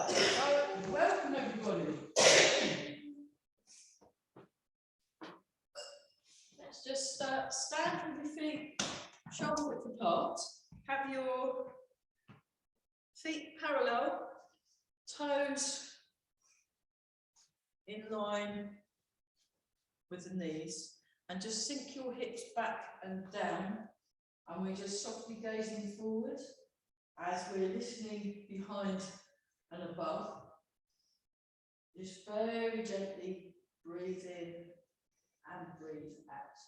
Right, so welcome everybody. Let's just stand with your feet shoulder width apart. Have your feet parallel, toes in line with the knees, and just sink your hips back and down. And we're just softly gazing forward as we're listening behind and above. Just very gently breathe in and breathe out.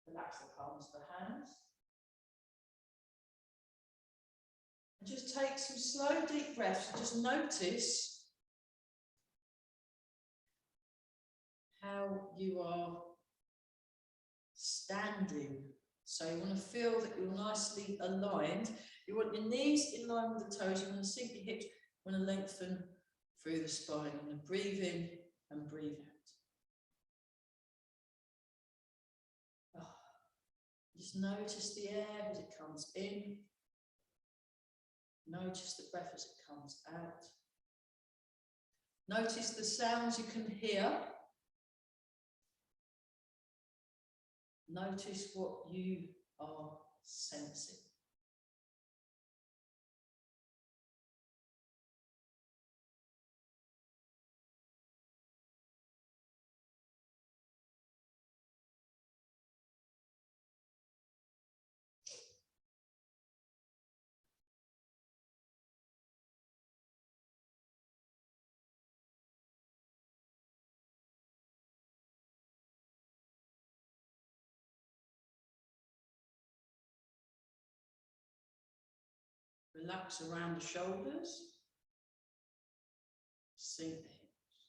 Relax the palms of the hands. And just take some slow, deep breaths. Just notice how you are standing. So you want to feel that you're nicely aligned. You want your knees in line with the toes. You want to sink your hips. You want to lengthen through the spine. You want to breathe in and breathe out. Oh. Just notice the air as it comes in. Notice the breath as it comes out. Notice the sounds you can hear. Notice what you are sensing. Relax around the shoulders, sink the hips.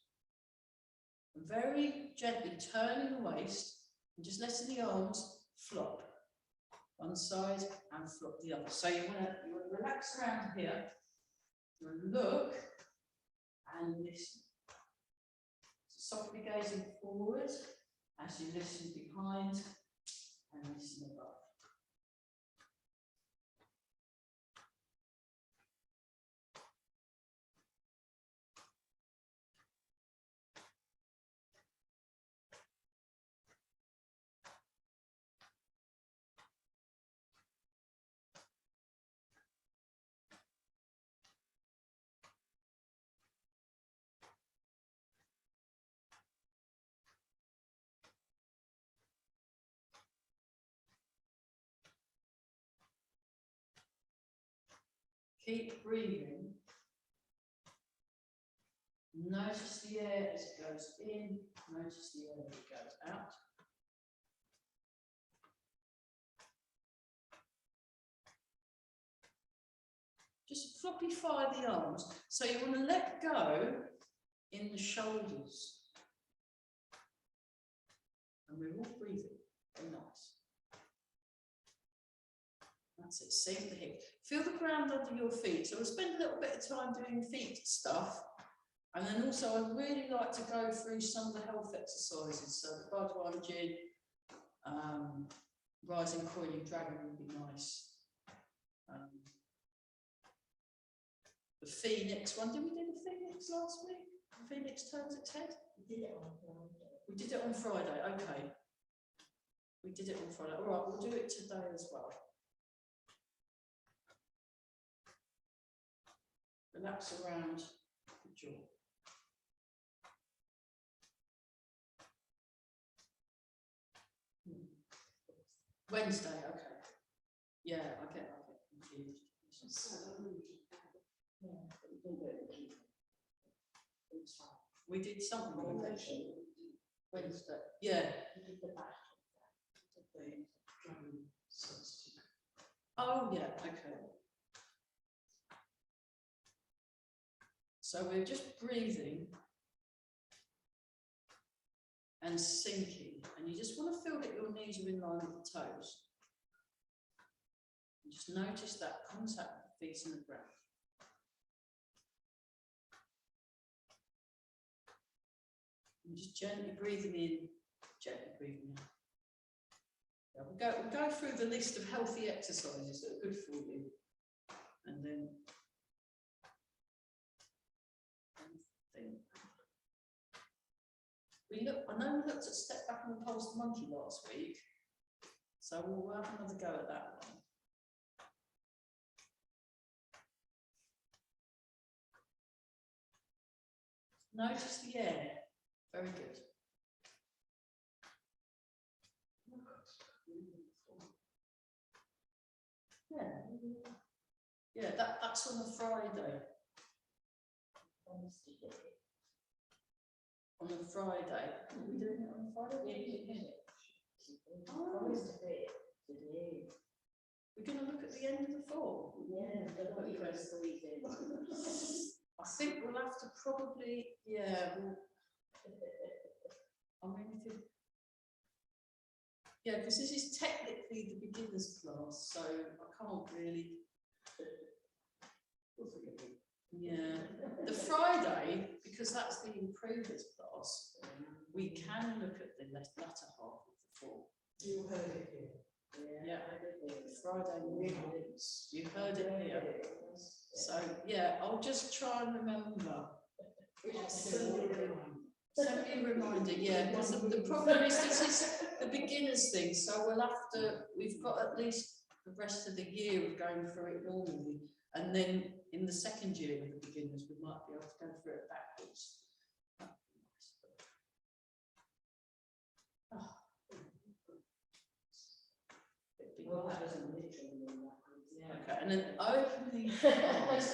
And very gently turning the waist and just letting the arms flop one side and flop the other. So you want to relax around here, you want to look and listen. So softly gazing forward as you listen behind and listen above. Keep breathing. Notice the air as it goes in, notice the air as it goes out. Just floppify the arms. So you want to let go in the shoulders. And we're all breathing. Very nice. That's it, sink the hips. Feel the ground under your feet. So we'll spend a little bit of time doing feet stuff. And then also I'd really like to go through some of the health exercises. So the Budweiser Jin, rising Coiling Dragon would be nice. The Phoenix one, did we do the Phoenix last week? The Phoenix turns at 10? We did it on Friday. We did it on Friday, okay. We did it on Friday. All right, we'll do it today as well. Relax around the jaw. Wednesday, okay. Yeah, I get confused. We did something on Wednesday. Yeah. Oh yeah, okay. So we're just breathing and sinking, and you just want to feel that your knees are in line with the toes. And just notice that contact with the feet and the ground. And just gently breathing in, gently breathing out. Yeah, we'll go through the list of healthy exercises that are good for you, and then I know we looked at step back and repulse the monkey last week, so we'll have another go at that one. Notice the air. Very good. Yeah, that's on a Friday. On a Friday. Are we doing it on a Friday? Oh. We're going to look at the end of the form. Yeah, I think we'll have to probably, yeah, I mean, yeah, because this is technically the beginners class, so I can't really. Yeah, the Friday, because that's the improvers class, we can look at the latter half of the form. You heard it here. Yeah, Friday mornings. You heard it here. So yeah, I'll just try and remember. Send me a reminder, yeah, because the problem is this is the beginners thing, so we'll have to, we've got at least the rest of the year of going through it normally, and then in the second year of the beginners we might be able to go through it backwards. Okay, and then open the eyes.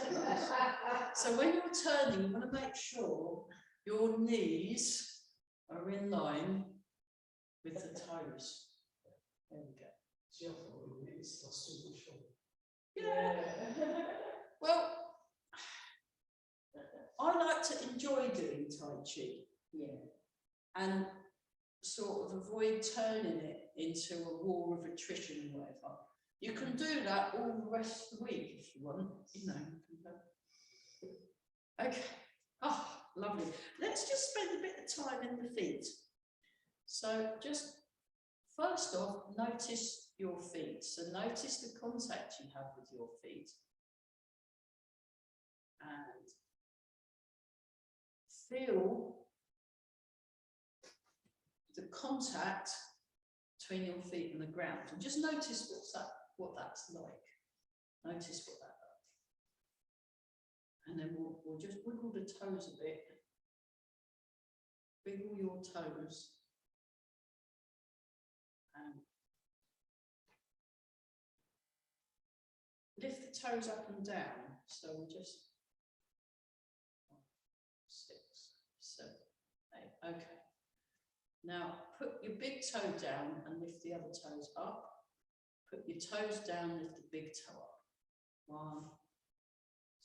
So when you're turning, you want to make sure your knees are in line with the toes. There we go. See, I thought we were lost too much fun. Yeah. Well, I like to enjoy doing Tai Chi. Yeah. And sort of avoid turning it into a war of attrition or whatever. You can do that all the rest of the week if you want, you know. Okay. Oh, lovely. Let's just spend a bit of time in the feet. So just first off, notice your feet. So notice the contact you have with your feet. And feel the contact between your feet and the ground. And just notice what that's like. Notice what that like. And then we'll just wiggle the toes a bit. Wiggle your toes. And lift the toes up and down. So we'll just 6, 7, 8. Okay. Now put your big toe down and lift the other toes up. Put your toes down, lift the big toe up. 1,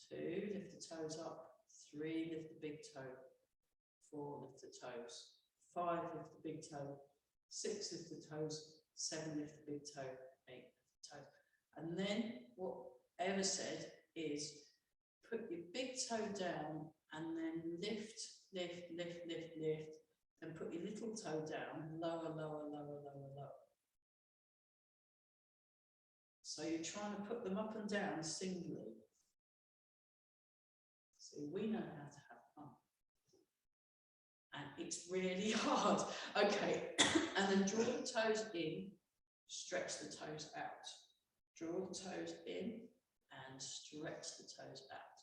2, lift the toes up. 3, lift the big toe. 4, lift the toes. 5, lift the big toe. 6, lift the toes. 7, lift the big toe. 8, lift the toes. And then what Eva said is put your big toe down and then lift, lift, lift, lift, lift. Then put your little toe down, lower, lower, lower, lower, lower. So you're trying to put them up and down singly. So we know how to have fun. And it's really hard. Okay, and then draw the toes in, stretch the toes out. Draw the toes in and stretch the toes out.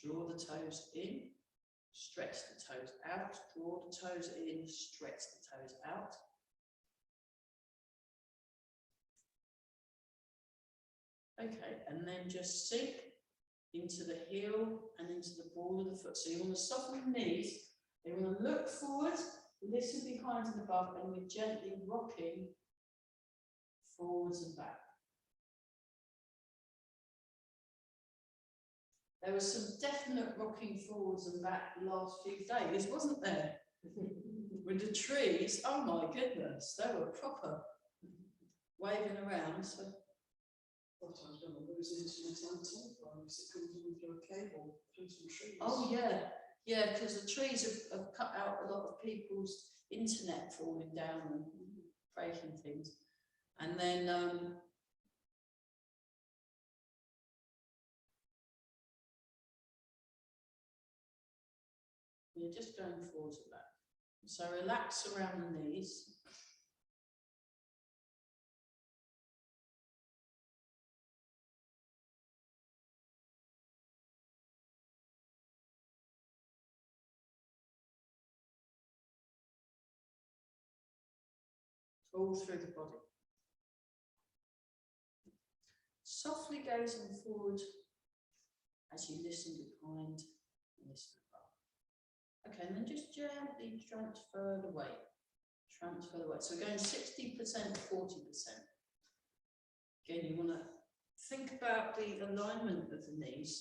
Draw the toes in, stretch the toes out. Draw the toes in, stretch the toes out. Okay, and then just sink into the heel and into the ball of the foot. So you want to soften the knees, you want to look forward, listen behind and above, and we're gently rocking forwards and back. There was some definite rocking forwards and back the last few days, wasn't there? With the trees, oh my goodness, they were proper waving around. So. Sometimes when I lose internet on telephones, it comes in through a cable, through some trees. Oh yeah, yeah, because the trees have cut out a lot of people's internet falling down and breaking things. And then you're just going forwards and back. So relax around the knees. All through the body. Softly gazing forward as you listen behind and listen above. Okay, and then just gently transfer the weight. Transfer the weight. So we're going 60%, 40%. Again, you want to think about the alignment of the knees.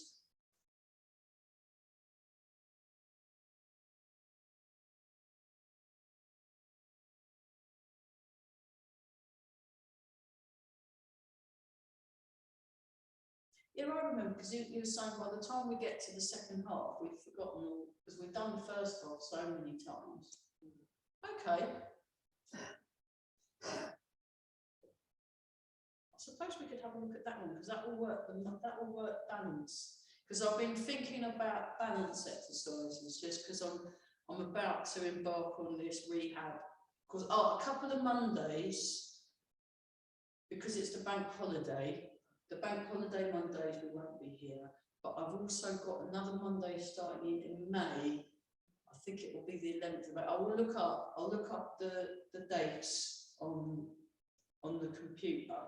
Yeah, I remember, because you were saying by the time we get to the second half, we've forgotten all, because we've done the first half so many times. Okay. I suppose we could have a look at that one, because that will work balance. Because I've been thinking about balance exercises, just because I'm about to embark on this rehab. Because a couple of Mondays, because it's the bank holiday, the bank holiday Mondays we won't be here, but I've also got another Monday starting in May. I think it will be the 11th of May. I'll look up the dates on the computer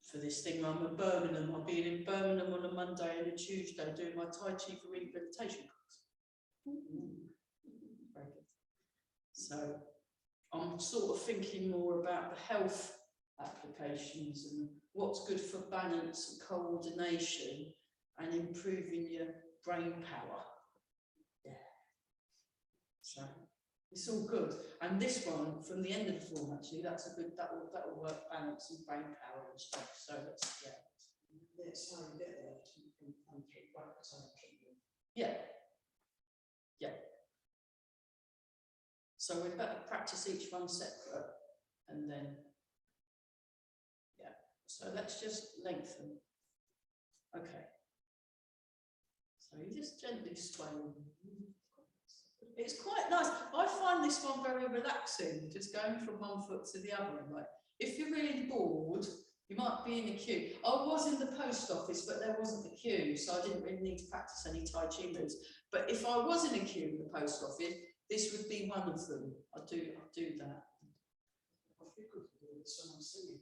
for this thing. I'm in Birmingham. I'll be in Birmingham on a Monday and a Tuesday doing my Tai Chi for rehabilitation course. Very good. So I'm sort of thinking more about the health applications and what's good for balance and coordination and improving your brain power. Yeah. So it's all good. And this one, from the end of the form, actually, that's a good, that will work balance and brain power and stuff. So that's, yeah. That's how you get there, through practice. Yeah. Yeah. So we better practice each one separate and then, yeah. So let's just lengthen. Okay. So you just gently sway. It's quite nice. I find this one very relaxing, just going from one foot to the other. Like, if you're really bored, you might be in a queue. I was in the post office, but there wasn't a queue, so I didn't really need to practice any Tai Chi moves. But if I was in a queue in the post office, this would be one of them. I'll do that. I think we could do it when I'm singing.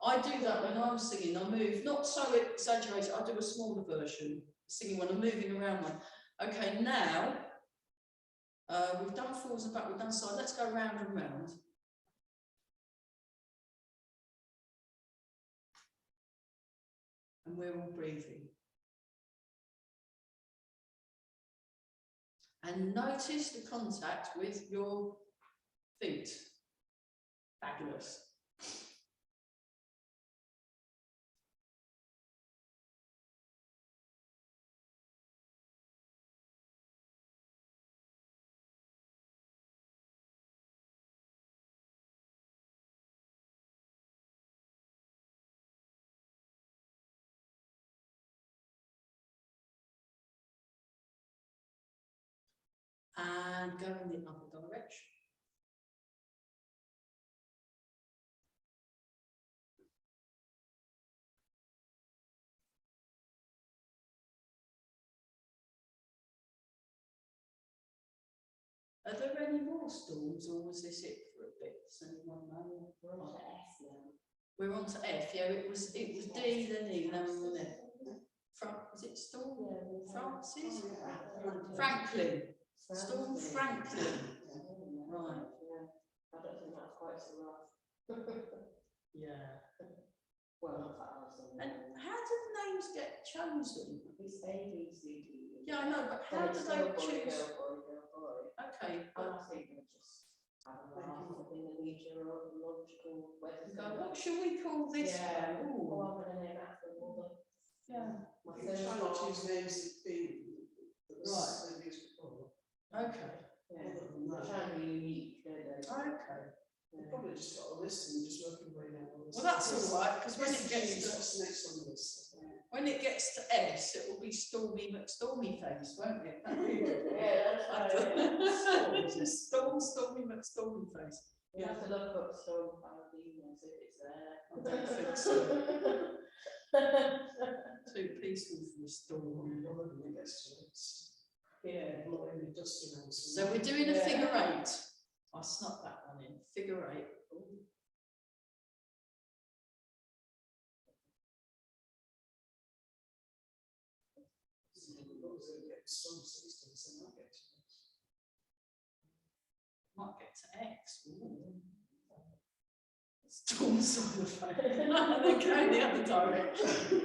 I do that when I'm singing. I move, not so exaggerated, I do a smaller version, singing when I'm moving around one. Okay, now, we've done forwards and back, we've done side. Let's go round and round. And we're all breathing. And notice the contact with your feet. Fabulous. And go in the other direction. Are there any more storms, or was this it for a bit? Does anyone know? We're on to F now. We're on to F. Yeah, it was D, then E, then we're on F. Was it Storm? Yeah, Francis? Franklin. Franklin. Storm Franklin. Right. Yeah. I don't think that's quite so rough. Yeah. Well, not for Alison. And how do the names get chosen? It's A, B, C, D. Yeah, I know, but how do they choose? Okay. And I think we'll just have a laugh in the meteorological weather. What should we call this Yeah. one? Ooh. Oh, I'm going to name after a mother. Yeah. My You try not to use names that they've used before. Okay. Yeah. Other than They're that, trying to be unique, don't they? Okay. they've probably just got a list and just working way down the list. Well, that's all right, because when it gets to what's next on the list. When it gets to S, it will be Stormy McStormy face, won't it? Yeah, that's right. Just Stormy McStormy face. You have to look up Storm 5 and see if it's there. I don't think so. Too peaceful for a storm. Yeah, blowing the dust around. So we're doing a figure eight. I snuck that one in. Figure eight. Ooh. Might get to X. Ooh. Storm sort of face. They're going the other direction.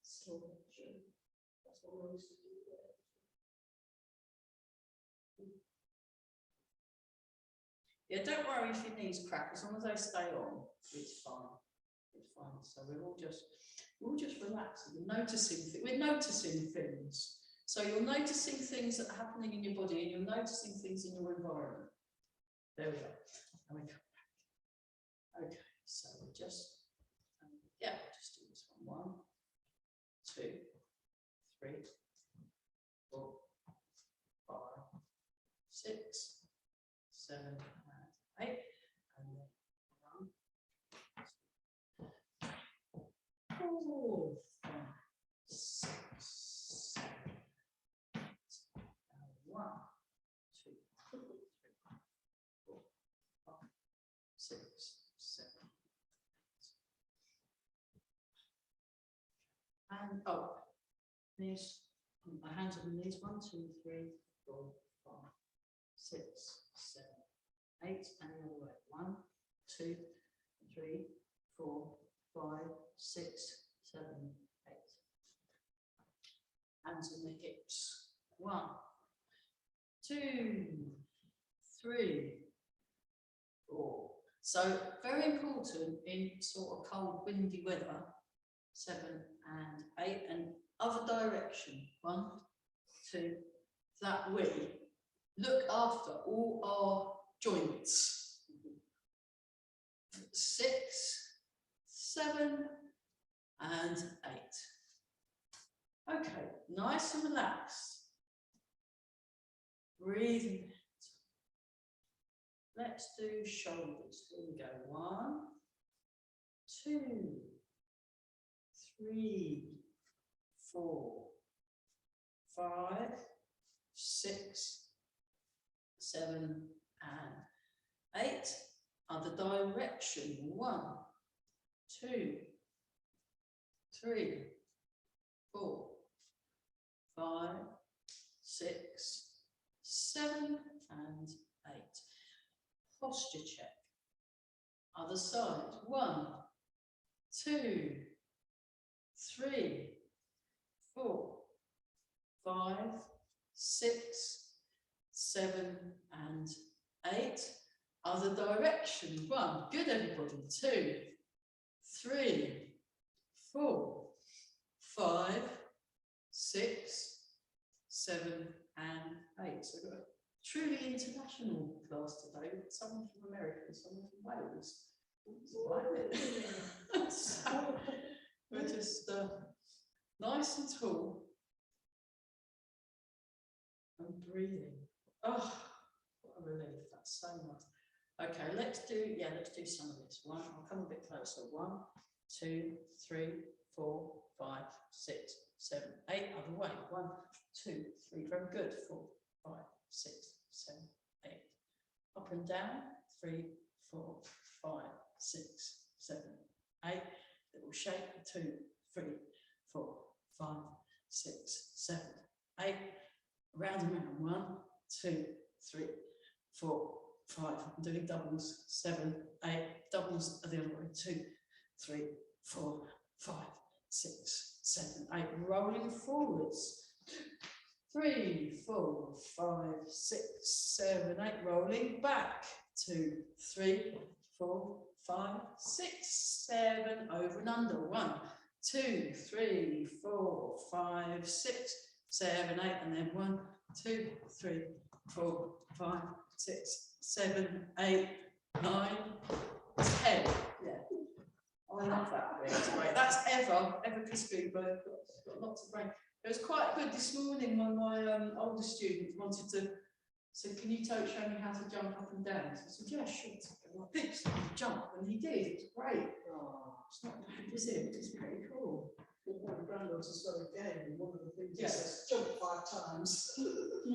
Storm, sure. That's what we used to do there. Yeah, don't worry if your knees crack. As long as they stay on, it's fine. It's fine. So we're all just relaxing. We're noticing things. So you're noticing things that are happening in your body, and you're noticing things in your environment. There we go. And we come back. Okay, so we'll just just do this one. 1, 2, 3, 4, 5, 6, 7, and 8, and then 1, 4, 5, 6, 7, 8, and 1, 2, 3, 4, 5, 6, 7, 8. And knees, my hands on the knees. 1, 2, 3, 4, 5, 6, 7, 8, and the other way. 1, 2, 3, 4, 5, 6, 7, 8. Hands on the hips. 1, 2, 3, 4. So very important in sort of cold, windy weather. 7 and 8, and other direction. 1, 2. That we look after all our joints. 6, 7, and 8. Okay, nice and relaxed. Breathing out. Let's do shoulders. Here we go. 1, 2, 3, 4, 5, 6, 7, and 8. Other direction. 1, 2, 3, 4, 5, 6, 7, and 8. Posture check. Other side. 1, 2, 3, 4, 5, 6, 7, and 8. Other direction. 1. Good, everybody. 2, 3, 4, 5, 6, 7, and 8. So we've got a truly international class today. We've got someone from America and someone from Wales. So we're just nice and tall and breathing. Oh, what a relief. That's so nice. Okay, let's do some of this. 1, I'll come a bit closer. 1, 2, 3, 4, 5, 6, 7, 8. Other way. 1, 2, 3. Very good. 4, 5, 6, 7, 8. Up and down. 3, 4, 5, 6, 7, 8. Little shake. 2, 3, 4, 5, 6, 7, 8. Round and round. 1, 2, 3, 4, 5. I'm doing doubles. 7, 8. Doubles are the other way. 2, 3, 4, 5, 6, 7, 8. Rolling forwards. 3, 4, 5, 6, 7, 8. Rolling back. 2, 3, 4, 5, 6, 7. Over and under. 1, 2, 3, 4, 5, 6, 7, 8. And then 1, 2, 3, 4, 5, 6, 7, 8, 9, 10. Yeah. I love that bit. It's great. That's ever crispy, but it's got lots of brain. It was quite good this morning when my older student wanted to. So can you show me how to jump up and down? So I said, yeah, sure. Go like this, jump, and he did. It was great. Oh, it's not bad, is it? It's pretty cool. My granddaughter's got a game, and one of the things Yeah. it says jump 5 times.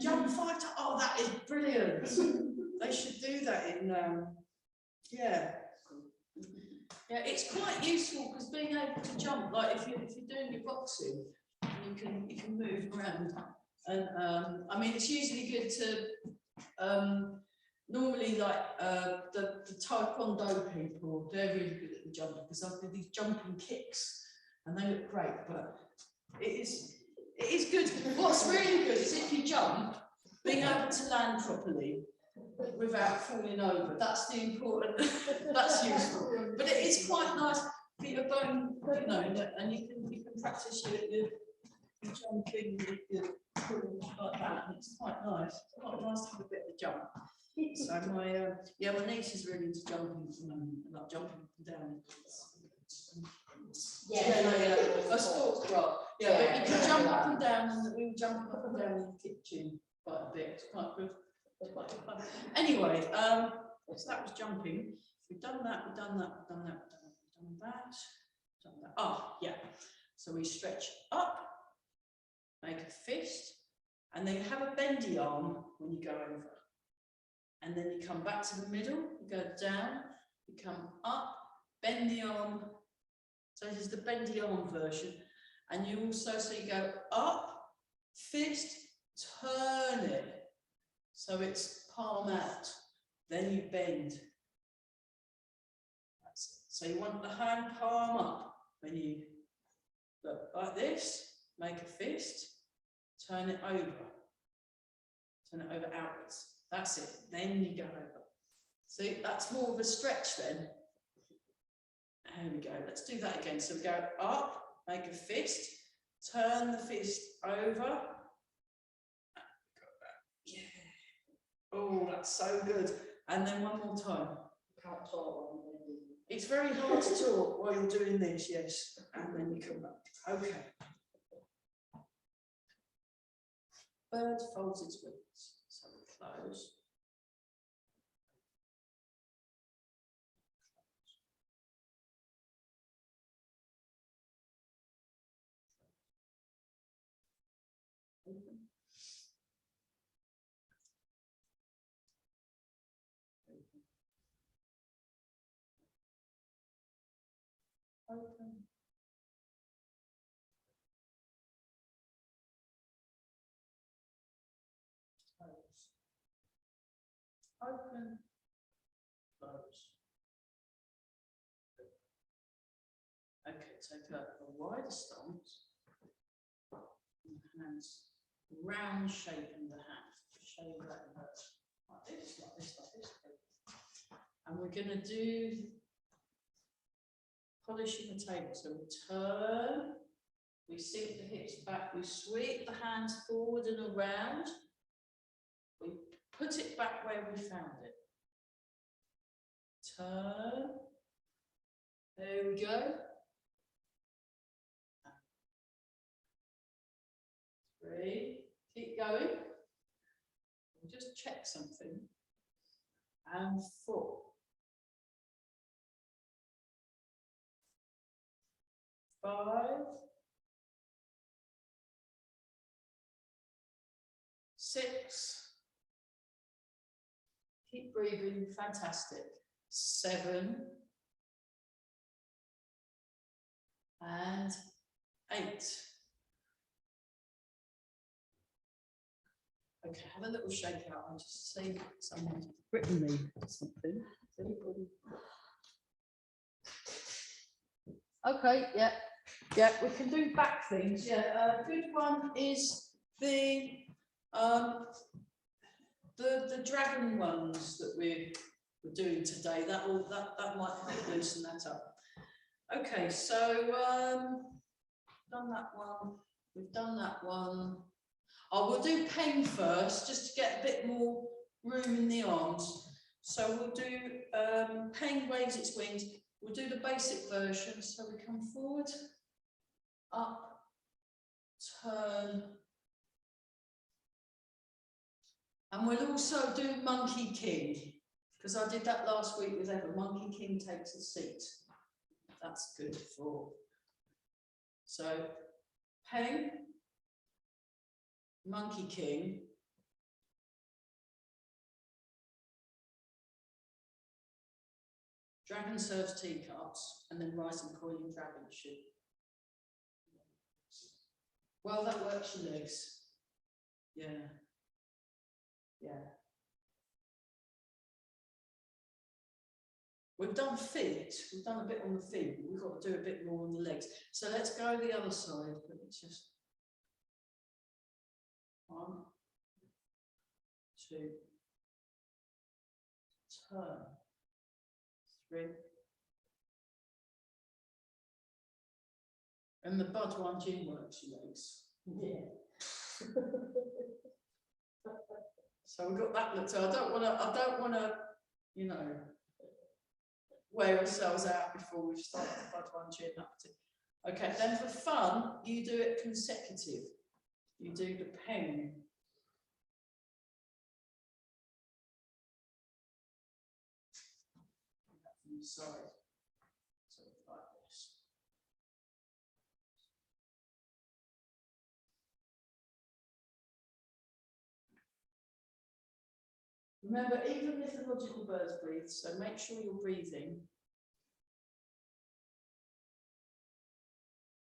Jump 5 times. Oh, that is brilliant. They should do that in. Yeah. Yeah, it's quite useful because being able to jump, like if you're doing your boxing, you can move around. And I mean, it's usually good to normally like the taekwondo people, they're really good at the jumping because they do these jumping kicks and they look great. But it is good. What's really good is if you jump, being able to land properly without falling over. That's the important. That's useful. But it is quite nice for your bone, you know, and you can practice your jumping, your pulling like that, and it's quite nice. It's quite nice to have a bit of a jump. So my niece is really into jumping, like jumping up and down. A sports bra. Yeah, but you can jump up and down, and we were jumping up and down in the kitchen quite a bit. It's quite good. It's quite fun. Anyway, so that was jumping. We've done that. We've done that. We've done that. We've done that. Done that. Oh, yeah. So we stretch up, make a fist, and then you have a bendy arm when you go over. And then you come back to the middle, you go down, you come up, bend the arm. So this is the bendy arm version. And you also, so you go up, fist, turn it. So it's palm out, then you bend. That's it. So you want the hand palm up when you look like this, make a fist, turn it over outwards. That's it. Then you go over. See, that's more of a stretch then. There we go. Let's do that again. So we go up, make a fist, turn the fist over. Yeah. Oh, that's so good. And then one more time. Can't talk. It's very hard to talk while you're doing this, yes. And then you come back. Okay. Bird folds its wings. So we close. Open. Open. Close. Open. Close. Okay, take a wider stance. Hands, round shape in the hand. Show you that in like this, like this, like this. And we're going to do polishing the table. So we turn, we sink the hips back, we sweep the hands forward and around. We put it back where we found it. Turn. There we go. 3. Keep going. We'll just check something. And 4. 5. 6. Keep breathing. Fantastic. 7. And 8. Okay, have a little shake out. I'll just see someone's written me something. Anybody? Okay, yeah, we can do back things. Yeah, a good one is the dragon ones that we're doing today. That might help loosen that up. Okay, so done that one. We've done that one. Oh, we'll do Peng first, just to get a bit more room in the arms. So we'll do Peng waves its wings, We'll do the basic version. So we come forward, up, turn. And we'll also do Monkey King, because I did that last week with Eva. Monkey King takes a seat. That's good for. So, Peng, Monkey King. Dragon serves teacups, and then rising coiling dragon should. Well, that works your legs. Yeah. Yeah. We've done feet, we've done a bit on the feet, but we've got to do a bit more on the legs. So let's go the other side, but it's just 1, 2, turn, 3. And the bud one gin works your legs. Yeah. So we've got that look. So I don't wanna, you know, wear ourselves out before we start the bud one gin up to. Okay, then for fun, you do it consecutive. You do the Peng. From the side. So like this. Remember, even mythological birds breathe, so make sure you're breathing.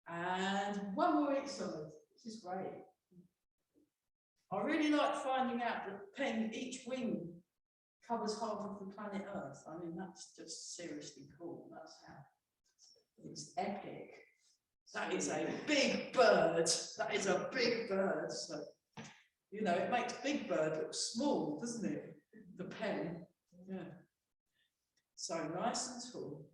And one more each side. This is great. I really like finding out that Peng, each wing covers half of the planet Earth. I mean, that's just seriously cool. That's how it's epic. That is a big bird. That is a big bird. So, you know, it makes big bird look small, doesn't it? The Peng. Yeah. So nice and tall.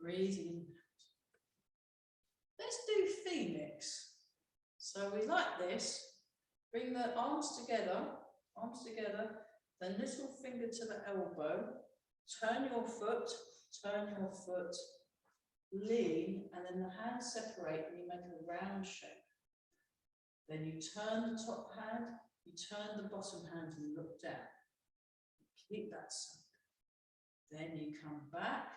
Breathing. Let's do Phoenix. So we like this. Bring the arms together, then little finger to the elbow. Turn your foot, lean, and then the hands separate and you make a round shape. Then you turn the top hand, you turn the bottom hand and look down. Keep that sunk. Then you come back.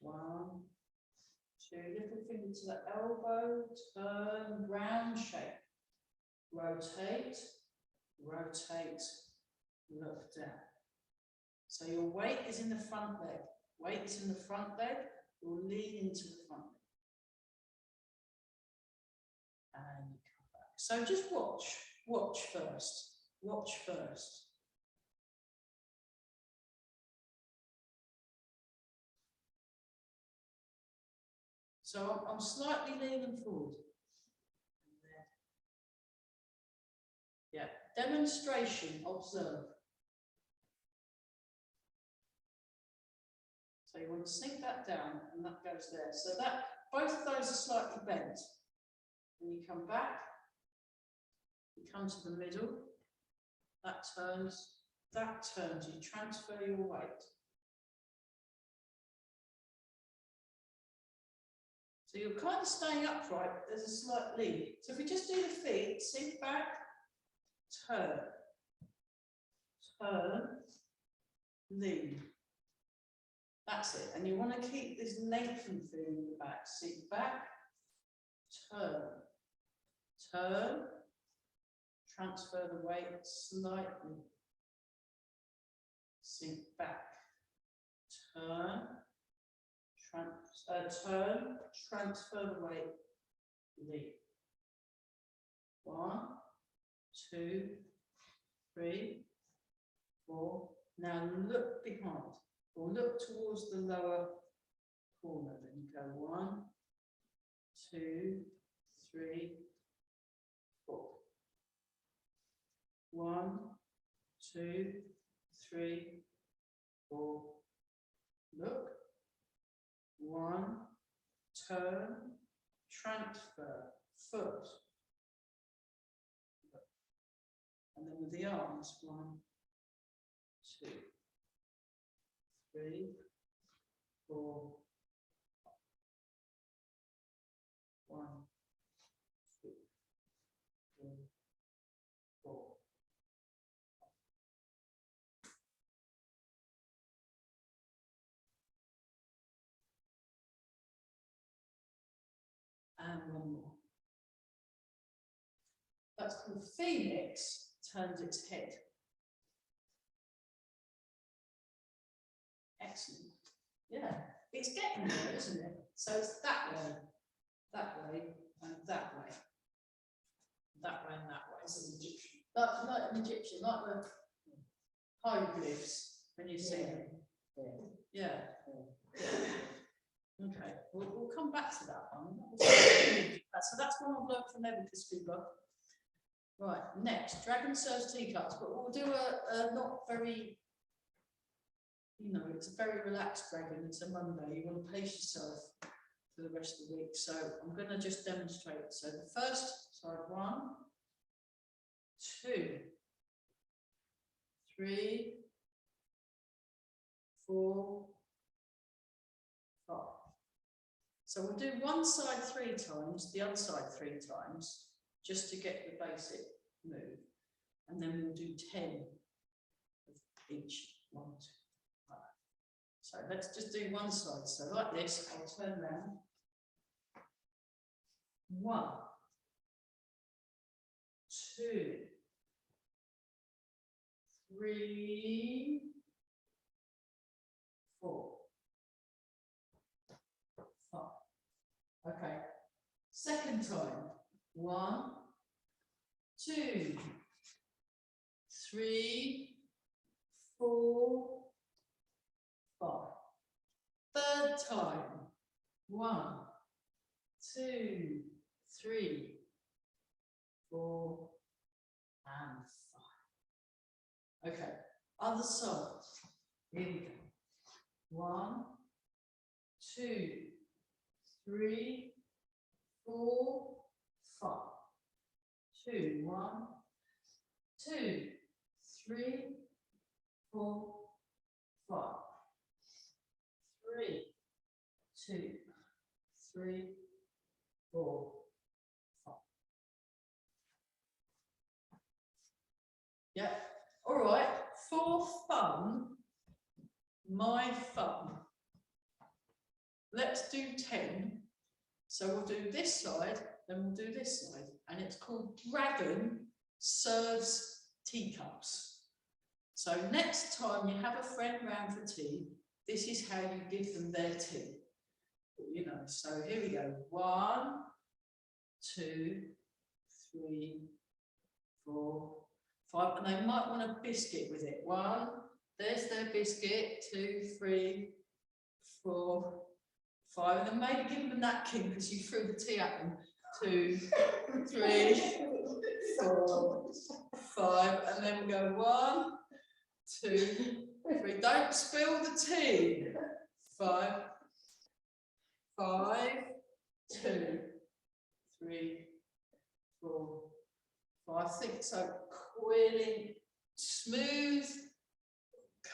One, 2, little finger to the elbow, turn, round shape. Rotate, look down. So your weight is in the front leg. Weight is in the front leg, you'll lean into the front leg. And you come back. So just watch first. So I'm slightly leaning forward. Yeah, demonstration, observe. So you want to sink that down and that goes there. So that both of those are slightly bent. And you come back, you come to the middle, that turns, you transfer your weight. So you're kind of staying upright, but there's a slight lean. So if we just do the feet, sink back, turn, lean. That's it. And you want to keep this lengthened feeling in the back. Sink back, turn, transfer the weight slightly. Sink back, turn, transfer the weight, lean. 1, 2, 3, 4. Now look behind, or look towards the lower corner. Then you go 1, 2, 3, 4. 1, 2, 3, 4. Look. 1, turn, transfer, foot. with the arms. 1, 2, 3, 4. 1, 2, 3, 4. And one more. That's called Phoenix turns its head. Excellent. Yeah, it's getting there, isn't it? So it's that way, and that way, and that way. That way and that way. It's an Egyptian. Like an Egyptian, like the hieroglyphs when you see them. Yeah. Okay, we'll come back to that one. So that's one I've learned from Erica Scuba. Right, next, Dragon Serves Teacups, but we'll do a not very, you know, it's a very relaxed dragon. It's a Monday. You want to pace yourself for the rest of the week. So I'm going to just demonstrate. So the first side, 1, 2, 3, 4, 5. So we'll do one side 3 times, the other side 3 times, just to get the basic move. And then we'll do 10 of each 1, 2, 5. So let's just do one side. So like this, I'll turn around. 1, 2, 3, 4, 5. Okay. Second time. 1, 2, 3, 4, 5. Third time. 1, 2, 3, 4, and 5. Okay. Other side. Here we go. 1, 2, 3, 4, 5. 2, 1, 2, 3, 4, 5. 3, 2, 3, 4, 5. Yeah. All right. For fun, my fun. Let's do 10. So we'll do this side, then we'll do this side, and it's called Dragon Serves Teacups. So next time you have a friend round for tea, this is how you give them their tea. You know, so here we go. 1, 2, 3, 4, 5, and they might want a biscuit with it. 1, there's their biscuit. 2, 3, 4, 5, and then maybe give them a napkin because you threw the tea at them. 2, 3, 4, 5, and then we go 1, 2, 3. Don't spill the tea. 5, 5, 2, 3, 4, 5, 6. So coiling, smooth,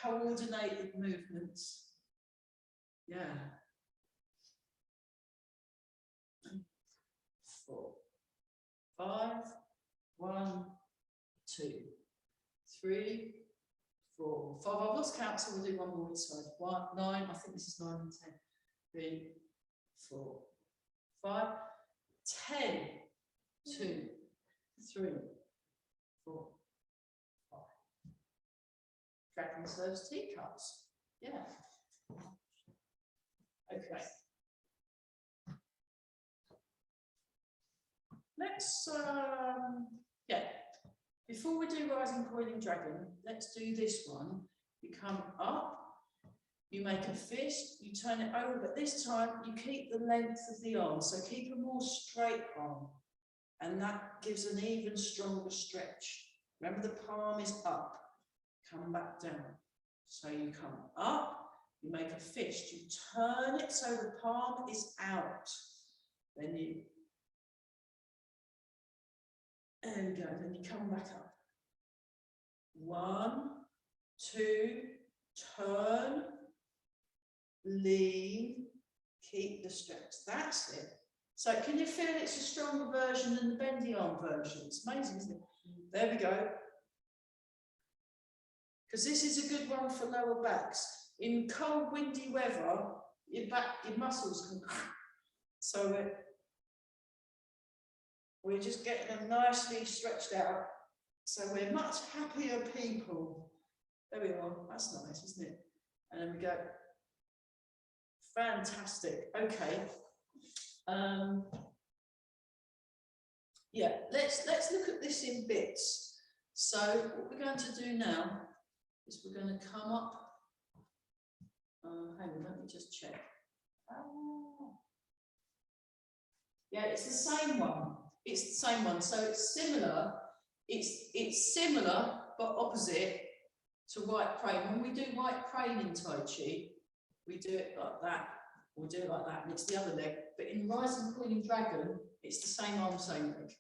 coordinated movements. Yeah. 4, 5, 1, 2, 3, 4, 5. I've lost count, so we'll do one more each side. 1, 9. I think this is 9 and 10. 3, 4, 5, 10. 2, 3, 4, 5. Dragon Serves Teacups. Yeah. Okay. Let's, yeah, before we do Rising Coiling Dragon, let's do this one. You come up, you make a fist, you turn it over, but this time you keep the length of the arm, so keep a more straight arm, and that gives an even stronger stretch. Remember, the palm is up, come back down. So you come up, you make a fist, you turn it so the palm is out, then you, there we go, then you come back up. 1, 2, turn, lean, keep the stretch. That's it. So can you feel it's a stronger version than the bendy arm version? It's amazing, isn't it? There we go. Because this is a good one for lower backs. In cold, windy weather, your muscles can. So we're just getting them nicely stretched out. So we're much happier people. There we are. That's nice, isn't it? And then we go. Fantastic. Okay. Yeah, let's look at this in bits. So what we're going to do now is we're going to come up. Hang on, let me just check. Yeah, it's the same one. It's the same one. So it's similar. It's similar but opposite to white crane. When we do white crane in Tai Chi, we do it like that. We'll do it like that, and it's the other leg. But in Rising Coiling Dragon, it's the same arm, same leg.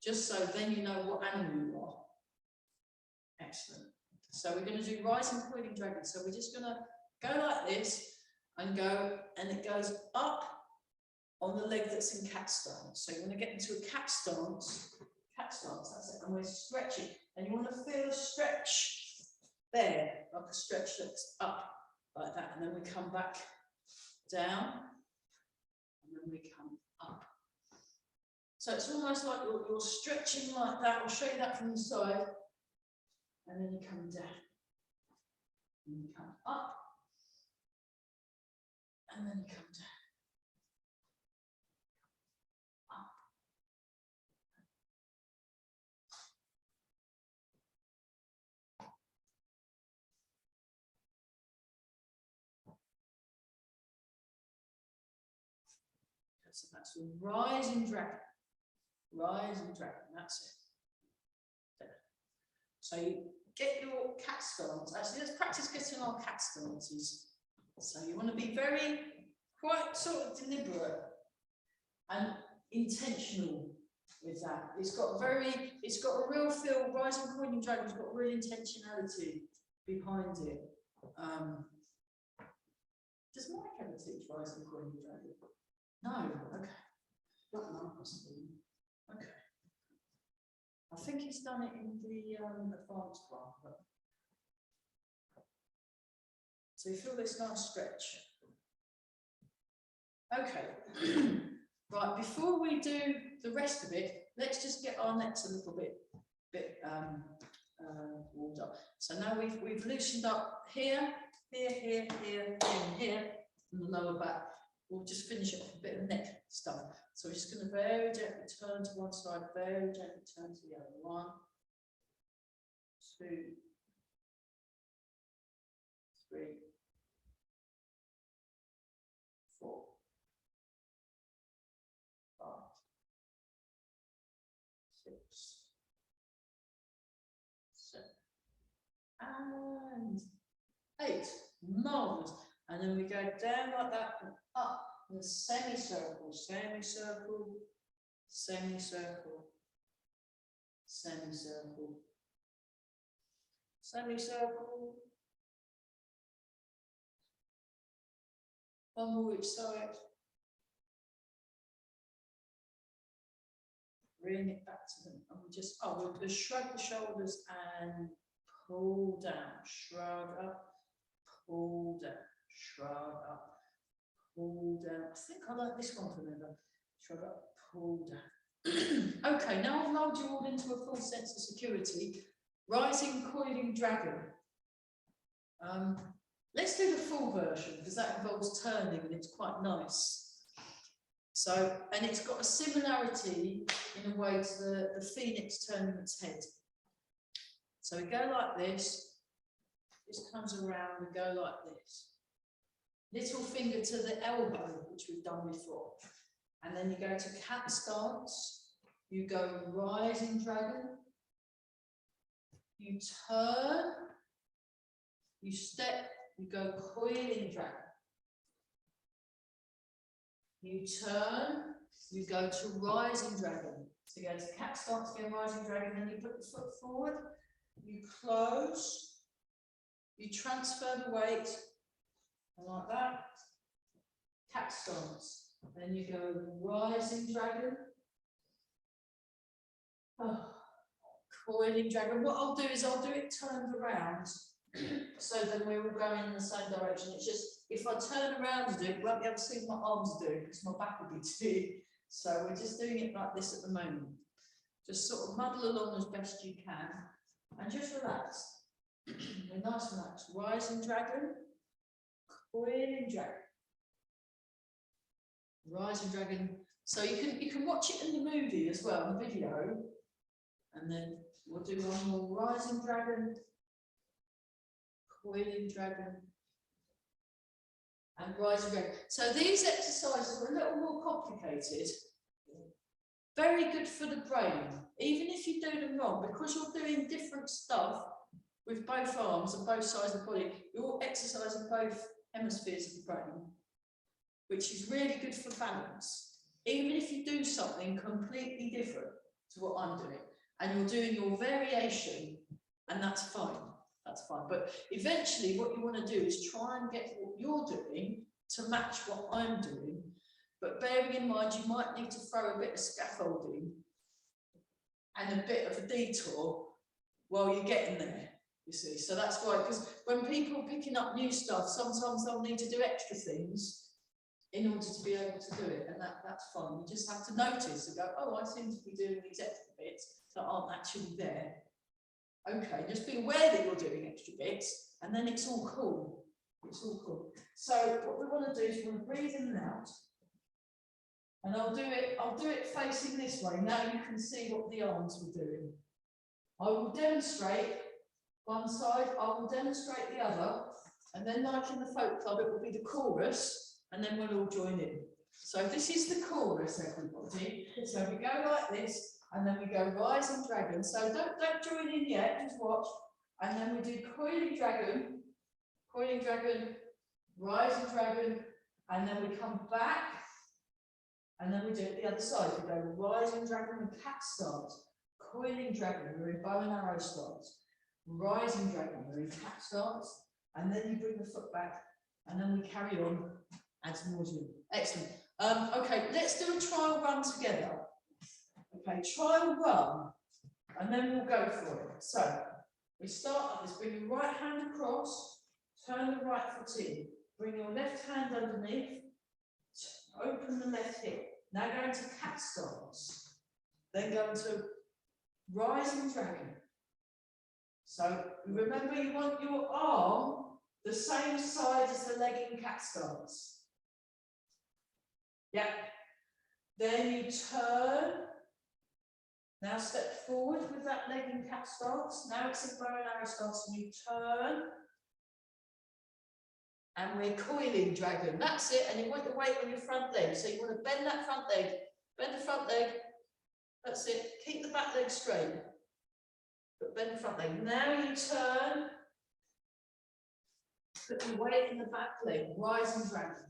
Just so then you know what animal you are. Excellent. So we're going to do Rising Coiling Dragon. So we're just going to go like this and go, and it goes up on the leg that's in cat stance. So you want to get into a cat stance, that's it, and we're stretching. And you want to feel a stretch there, like a stretch that's up like that. And then we come back down, and then we come up. So it's almost like you're stretching like that. I'll show you that from the side. And then you come down. And you come up. And then you come down. Up. So that's a rising dragon. Rising dragon, that's it. There. So you get your cat stance. Actually, let's practice getting our cat stances. So you want to be very, quite sort of deliberate and intentional with that. It's got a real feel. Rising Coiling Dragon's got real intentionality behind it. Does Mike ever teach Rising Coiling Dragon? No, okay. Okay. I think he's done it in the advanced one. But... So you feel this nice stretch. Okay. Right, before we do the rest of it, let's just get our necks a little bit warmed up. So now we've loosened up here, and here, and the lower back. We'll just finish off a bit of neck stuff. So we're just going to very gently turn to one side, very gently turn to the other. 1, 2, 3, 4, 5, 6, 7, and 8. Marvelous. And then we go down like that and up in a semicircle, semicircle, semicircle, semicircle, semicircle. One more each side. Bring it back to them. And we'll just shrug the shoulders and pull down, shrug up, pull down. Shrug up, pull down. I think I like this one for never. Shrug up, pull down. Okay, now I've lulled you all into a full sense of security. Rising Coiling Dragon. Let's do the full version because that involves turning and it's quite nice. So, and it's got a similarity in a way to the phoenix turning its head. So we go like this. This comes around, we go like this. Little finger to the elbow, which we've done before. And then you go to cat stance. You go rising dragon. You turn. You step. You go coiling dragon. You turn. You go to rising dragon. So you go to cat stance, again rising dragon. Then you put the foot forward. you close, you transfer the weight, and like that, cat stance. Then you go rising dragon. Oh, coiling dragon. What I'll do is I'll do it turned around. So then we're all going in the same direction. It's just, if I turn around and do it, you won't be able to see what my arms are doing because my back will be too. So we're just doing it like this at the moment. Just sort of muddle along as best you can and just relax. We're nice and relaxed. Rising dragon, coiling dragon. Rising dragon. So you can watch it in the movie as well, the video. And then we'll do one more rising dragon, coiling dragon, and rising dragon. So these exercises are a little more complicated. Very good for the brain. Even if you do them wrong, because you're doing different stuff with both arms and both sides of the body, you're exercising both hemispheres of the brain, which is really good for balance. Even if you do something completely different to what I'm doing, and you're doing your variation, and that's fine. That's fine. But eventually what you want to do is try and get what you're doing to match what I'm doing. But bearing in mind, you might need to throw a bit of scaffolding and a bit of a detour while you're getting there, you see. So that's why, because when people are picking up new stuff, sometimes they'll need to do extra things in order to be able to do it. And that's fine. You just have to notice and go, oh, I seem to be doing these extra bits that aren't actually there. Okay, just be aware that you're doing extra bits, and then it's all cool. It's all cool. So what we want to do is we want to breathe in and out. And I'll do it facing this way. Now you can see what the arms were doing. I will demonstrate one side, I will demonstrate the other, and then like in the folk club, it will be the chorus, and then we'll all join in. So this is the chorus, everybody. So we go like this, and then we go rising dragon. So don't join in yet, just watch. And then we do coiling dragon, rising dragon, and then we come back. And then we do it the other side. We go rising dragon and cat stance, coiling dragon, we're in bow and arrow stance, rising dragon, we're in cat stance, and then you bring the foot back, and then we carry on ad nauseam. Excellent. Okay, let's do a trial run together. Okay, trial run, and then we'll go for it. So we start like this. Bring your right hand across, turn the right foot in, bring your left hand underneath, open the left hip. Now go into cat stance, then go into rising dragon. So remember, you want your arm the same side as the leg in cat stance. Yeah. Then you turn. Now step forward with that leg in cat stance. Now it's in bow and arrow stance, and you turn. And we're coiling dragon. That's it. And you want the weight on your front leg. So you want to bend that front leg. Bend the front leg. That's it. Keep the back leg straight. But bend the front leg. Now you turn. Put your weight in the back leg. Rising dragon.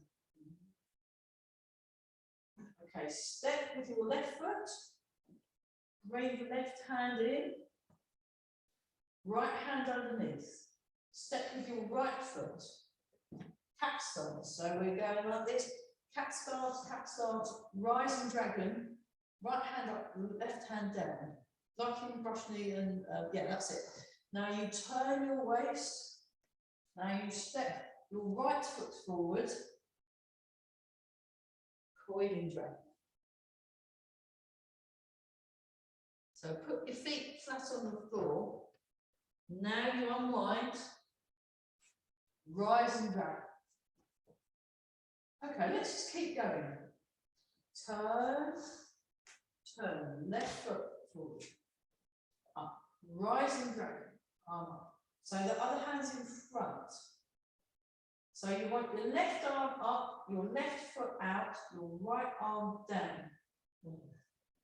Okay, step with your left foot. Bring the left hand in. Right hand underneath. Step with your right foot. Cat stance. So we're going like this. Cat stance, rising dragon, right hand up, left hand down. Like in brush knee and yeah, that's it. Now you turn your waist. Now you step your right foot forward. Coiling dragon. So put your feet flat on the floor. Now you unwind. Rising dragon. Okay, let's just keep going. Turn, left foot forward, up, rising dragon, arm up. So the other hand's in front. So you want your left arm up, your left foot out, your right arm down.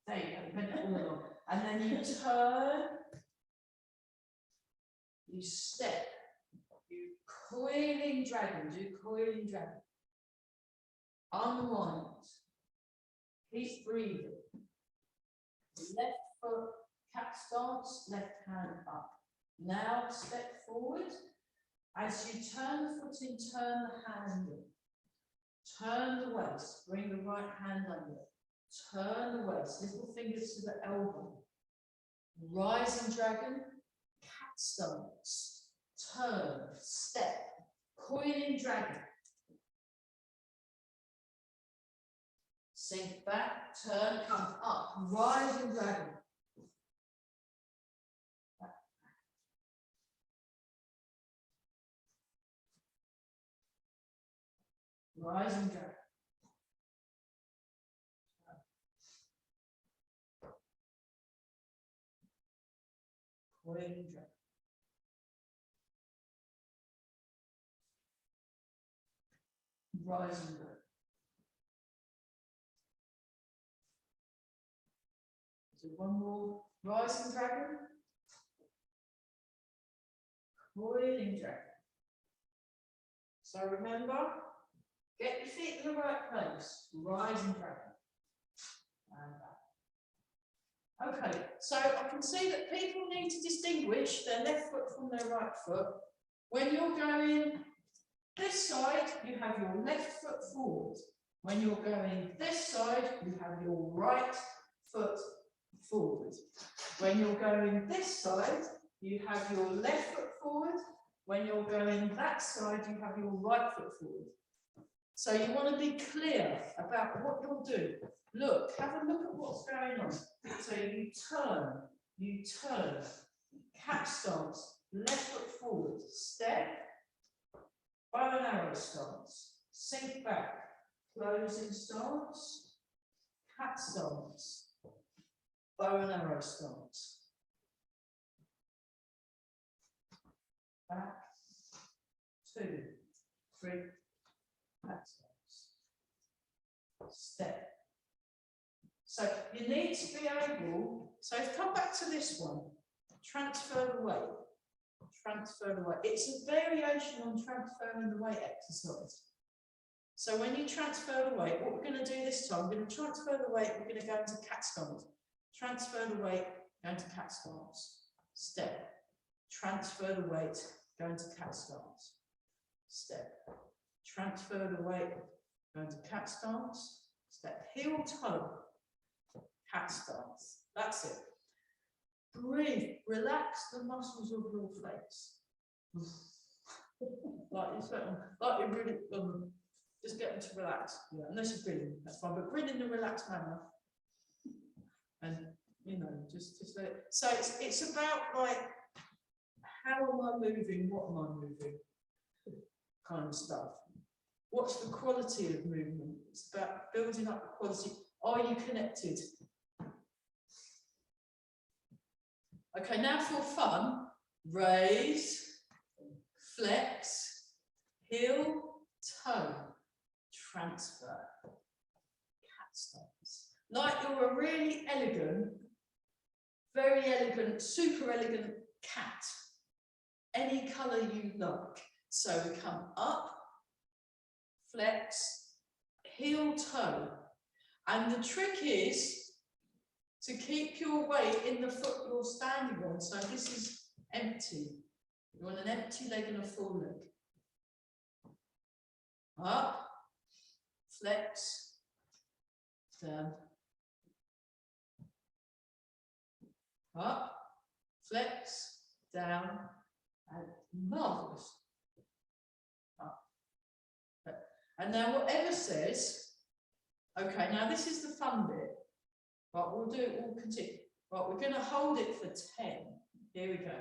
There you go, bend it all along. And then you turn, you step, you coiling dragon, do coiling dragon. Unwind. Keep breathing. Left foot, cat stance, left hand up. Now step forward. As you turn the foot in, turn the hand in. Turn the waist, bring the right hand under. Turn the waist, little fingers to the elbow. Rising dragon, cat stance. Turn, step, coiling dragon. Sink back, turn, come up, rising dragon. Rising dragon. Coiling dragon. Rising dragon. So one more. Rising dragon. Coiling dragon. So remember, get your feet in the right place. Rising dragon. And back. Okay, so I can see that people need to distinguish their left foot from their right foot. When you're going this side, you have your left foot forward. When you're going this side, you have your right foot forward. When you're going this side, you have your left foot forward. When you're going that side, you have your right foot forward. So you want to be clear about what you'll do. Look, have a look at what's going on. So you turn, cat stance, left foot forward, step, bow and arrow stance, sink back, closing stance, cat stance, bow and arrow stance. Back, 2, 3, cat stance, step. So you need to be able, so come back to this one, transfer the weight, transfer the weight. It's a variation on transferring the weight exercise. So when you transfer the weight, what we're going to do this time, we're going to transfer the weight, we're going to go into cat stance. Transfer the weight, go into cat stance, step. Transfer the weight, go into cat stance, step. Transfer the weight, go into cat stance, step. Heel toe, cat stance. That's it. Breathe, relax the muscles of your face. Like you're really, just get them to relax. Yeah, unless you're breathing, that's fine. But breathe in a relaxed manner. And you know, just let it. So it's about like, how am I moving? What am I moving? Kind of stuff. What's the quality of movement? It's about building up the quality. Are you connected? Okay, now for fun, raise, flex, heel, toe, transfer, cat stance. Like you're a really elegant, very elegant, super elegant cat. Any colour you like. So we come up, flex, heel, toe. And the trick is to keep your weight in the foot you're standing on. So this is empty. You want an empty leg and a full leg. Up, flex, down. Up, flex, down, and marvellous. Up. And now whatever says, okay, now this is the fun bit. Right, we'll continue. Right, we're going to hold it for 10. Here we go.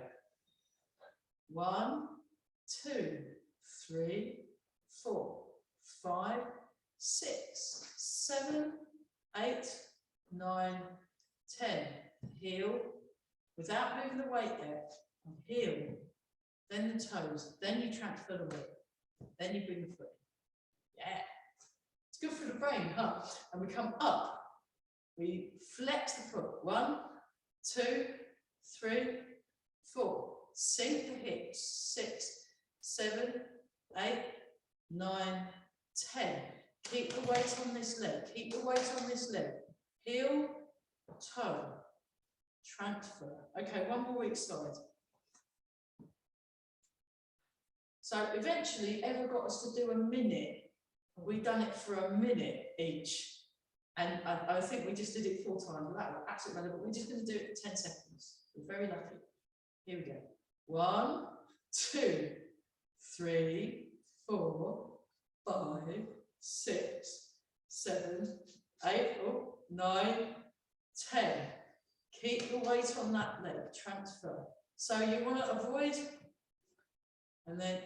1, 2, 3, 4, 5, 6, 7, 8, 9, 10. Heel, without moving the weight yet. Heel, then the toes, then you transfer the weight, then you bring the foot. Yeah, it's good for the brain, huh? And we come up. We flex the foot. 1, 2, 3, 4. Sink the hips. 6, 7, 8, 9, 10. Keep the weight on this leg. Keep the weight on this leg. Heel, toe, transfer. Okay, one more each side. So eventually, Eva got us to do a minute. We've done it for a minute each. And I think we just did it 4 times, but that was absolutely relevant. We're just going to do it for 10 seconds. We're very lucky. Here we go. 1, 2, 3, 4, 5, 6, 7, 8, 9, 10. Keep your weight on that leg, transfer. So you want to avoid, and then,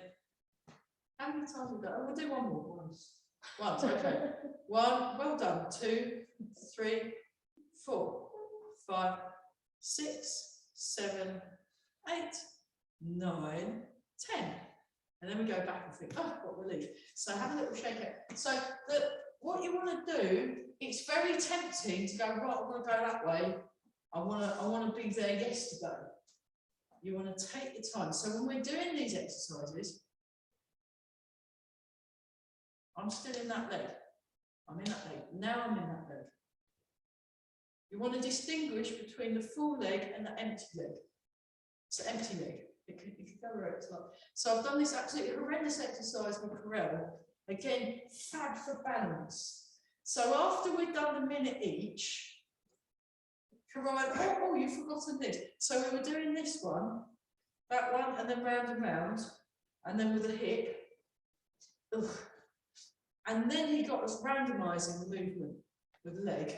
how many times we go? Oh, we'll do one more. Once, okay. 1, well done. 2, 3, 4, 5, 6, 7, 8, 9, 10. And then we go back and think, oh, what relief. So have a little shake it. So what you want to do, it's very tempting to go, right, I want to go that way. I want to be there yesterday. You want to take your time. So when we're doing these exercises, I'm still in that leg. I'm in that leg. Now I'm in that leg. You want to distinguish between the full leg and the empty leg. It's an empty leg. It can go wherever it's like. So I've done this absolutely horrendous exercise with Corel. Again, fab for balance. So after we've done the minute each, Corel went, oh, you've forgotten this. So we were doing this one, that one, and then round, and then with a hip. Ugh. And then he got us randomising the movement with the leg,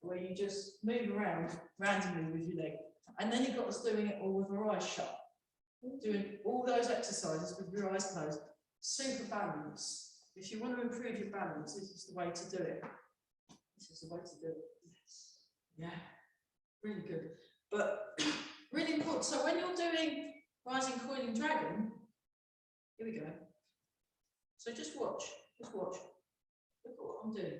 where you just move around randomly with your leg. And then he got us doing it all with our eyes shut, doing all those exercises with your eyes closed. Super balance. If you want to improve your balance, this is the way to do it. This is the way to do it. Yes. Yeah, really good. But really important. So when you're doing Rising Coiling Dragon, here we go. So just watch, Look at what I'm doing.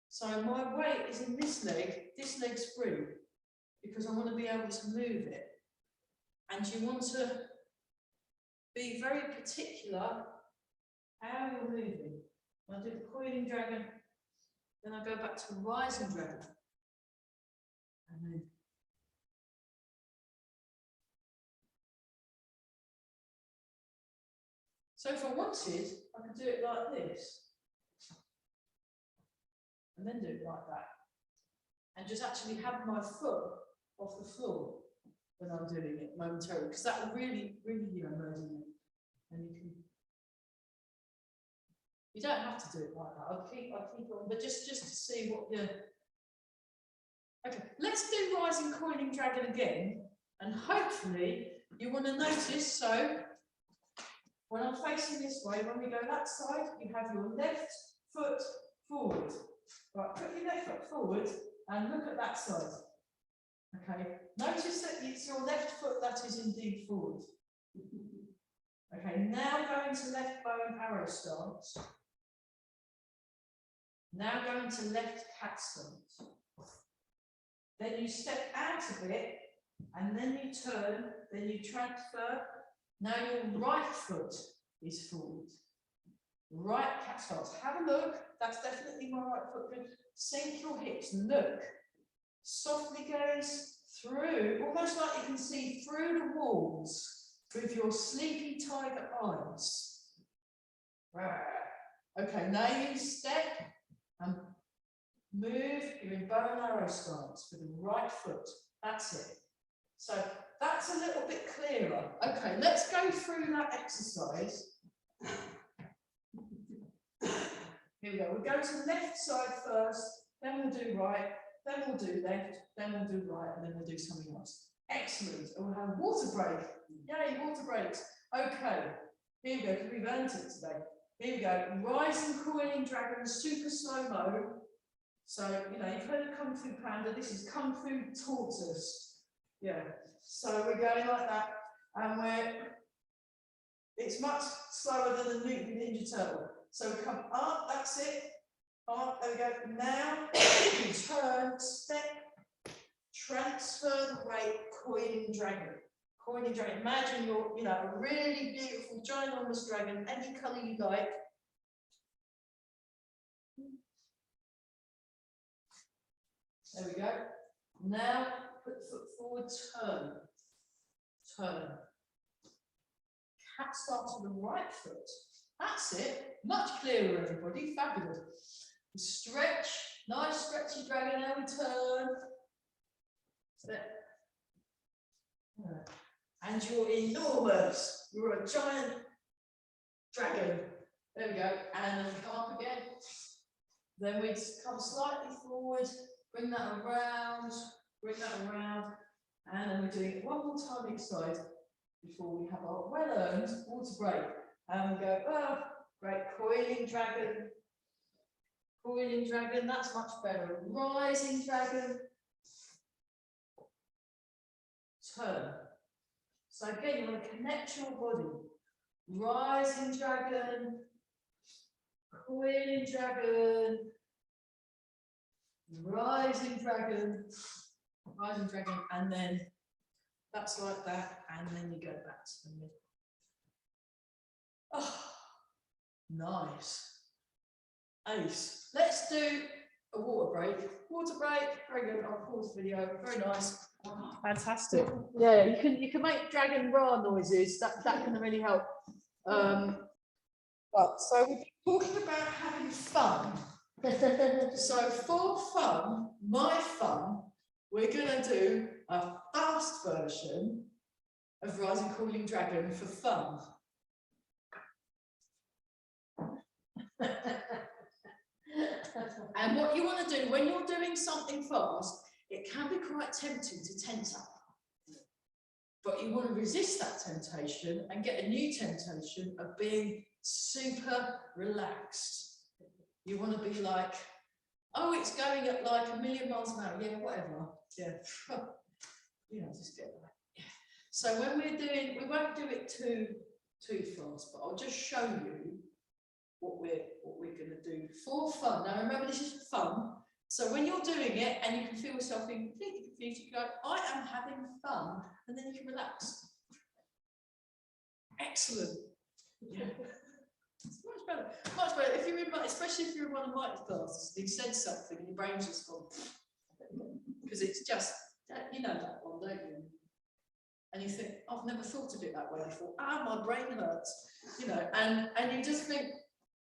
So my weight is in this leg's free, because I want to be able to move it. And you want to be very particular how you're moving. When I do the Coiling Dragon, then I go back to Rising Dragon. And then so if I wanted, I could do it like this. And then do it like that. And just actually have my foot off the floor when I'm doing it momentarily, because that will really, merging it. And you don't have to do it like that. I'll keep on, but just to see what the. Okay, let's do Rising Coiling Dragon again, and hopefully you want to notice. So when I'm facing this way, when we go that side, you have your left foot forward. Right, put your left foot forward and look at that side. Okay, notice that it's your left foot that is indeed forward. Okay, now go into left bow and arrow stance. Now go into left cat stance. Then you step out of it, and then you turn, then you transfer. Now your right foot is forward. Right cat stance. Have a look. That's definitely my right foot. Good. Sink your hips. Look. Softly gaze through, almost like you can see through the walls with your sleepy tiger eyes. Okay, now you step and move. You're in bow and arrow stance with the right foot. That's it. So that's a little bit clearer. Okay, let's go through that exercise. Here we go. We'll go to the left side first, then we'll do right, then we'll do left, then we'll do right, and then we'll do something else. Excellent. And we'll have a water break. Yay, water breaks. Okay, here we go, because we've earned it today. Here we go. Rising Coiling Dragon, super slow-mo. So, you know, you've heard of Kung Fu Panda. This is Kung Fu Tortoise. Yeah. So we're going like that, and it's much slower than the Ninja Turtle. So we come up, that's it. Up, there we go. Now, you turn, step, transfer the weight, Coiling Dragon. Coiling Dragon. Imagine you're, you know, a really beautiful, ginormous dragon, any colour you like. There we go. Now, put the foot forward, turn. cat starts with the right foot. That's it. Much clearer, everybody. Fabulous. Stretch. Nice stretchy dragon. Now we turn. And you're enormous. You're a giant dragon. There we go. And then we come up again. Then we come slightly forward. Bring that around. Bring that around. And then we're doing it one more time each side before we have our well-earned water break. And we go, oh, great, coiling dragon. Coiling dragon, that's much better. Rising dragon. Turn. So again, you want to connect your body. Rising dragon. Coiling dragon. Rising dragon. Rising dragon, and then that's like that, and then you go back to the middle. Oh, nice. Ace. Let's do a water break. Water break, very good. I'll pause the video. Very nice. Oh, fantastic. Yeah, you can make dragon roar noises. That can really help. But so we've been talking about having fun. So for fun, my fun, we're going to do a fast version of Rising Coiling Dragon for fun. And what you want to do when you're doing something fast, it can be quite tempting to tense up. But you want to resist that temptation and get a new temptation of being super relaxed. You want to be like, oh, it's going at like 1,000,000 miles an hour. Yeah, whatever. Yeah. You know, just get that. Yeah. So when we're doing, we won't do it too fast, but I'll just show you what we're going to do for fun. Now remember, this is for fun. So when you're doing it and you can feel yourself being completely confused, you go, I am having fun, and then you can relax. Excellent. Yeah. It's much better. Much better. If you're in, especially if you're in one of Mike's classes, and he said something and your brain's just gone, because it's just, you know that one, don't you? And you think, I've never thought of it that way before. Ah, my brain hurts. You know, and you just think,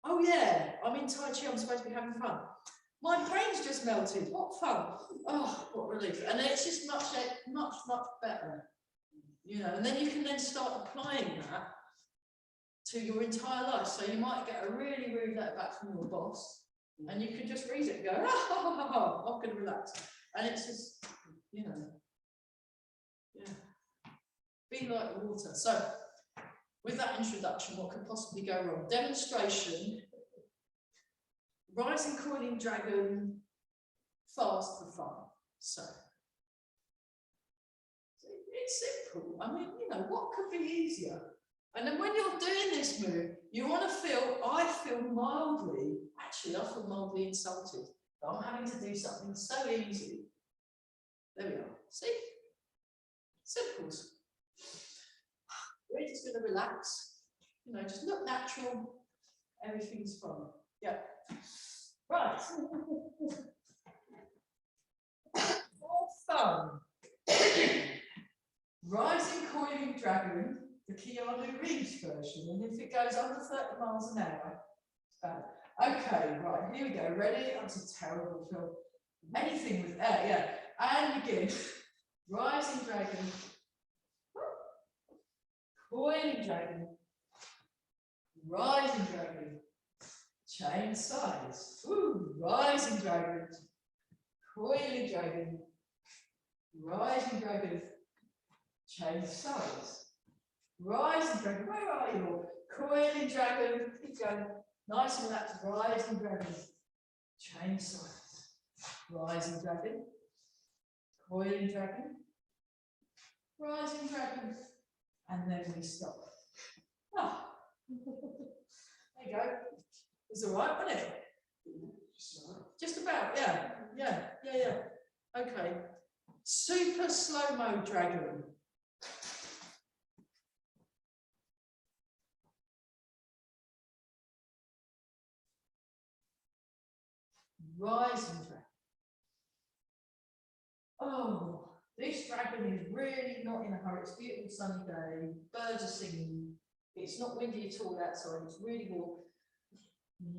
oh yeah, I'm in Tai Chi, I'm supposed to be having fun. My brain's just melted. What fun. Oh, what relief. And it's just much better. You know, and then you can then start applying that to your entire life. So you might get a really rude letter back from your boss, and you can just read it and go, oh, I'm going to relax. And it's just, you know, yeah. Be like water. So, with that introduction, what could possibly go wrong? Demonstration. Rising Coiling Dragon, fast for fun. So, it's simple. I mean, you know, what could be easier? And then when you're doing this move, you want to feel, I feel mildly insulted. I'm having to do something so easy. There we are. See? Simples. We're just going to relax. You know, just look natural. Everything's fun. Yeah. Right. For fun. Rising Coiling Dragon, the Keanu Reeves version, and if it goes under 30 miles an hour, it's bad. Okay, right, here we go. Ready? That's a terrible film. Anything with air, yeah. And begin. Rising Dragon. Coiling Dragon. Rising Dragon. Change size. Ooh, Rising Dragon. Coiling Dragon. Rising Dragon. Change size. Rising Dragon. Where are you? Coiling Dragon. Keep going. Nice and relaxed. Rising Dragon. Change size. Rising Dragon. Coiling Dragon. Rising Dragon. And then we stop. Ah. There you go. It's all right, wasn't it? Just about, yeah. Yeah. Okay. Super slow-mo dragon. Rising dragon. Oh, this dragon is really not in a hurry. It's a beautiful sunny day. Birds are singing. It's not windy at all outside, it's really warm.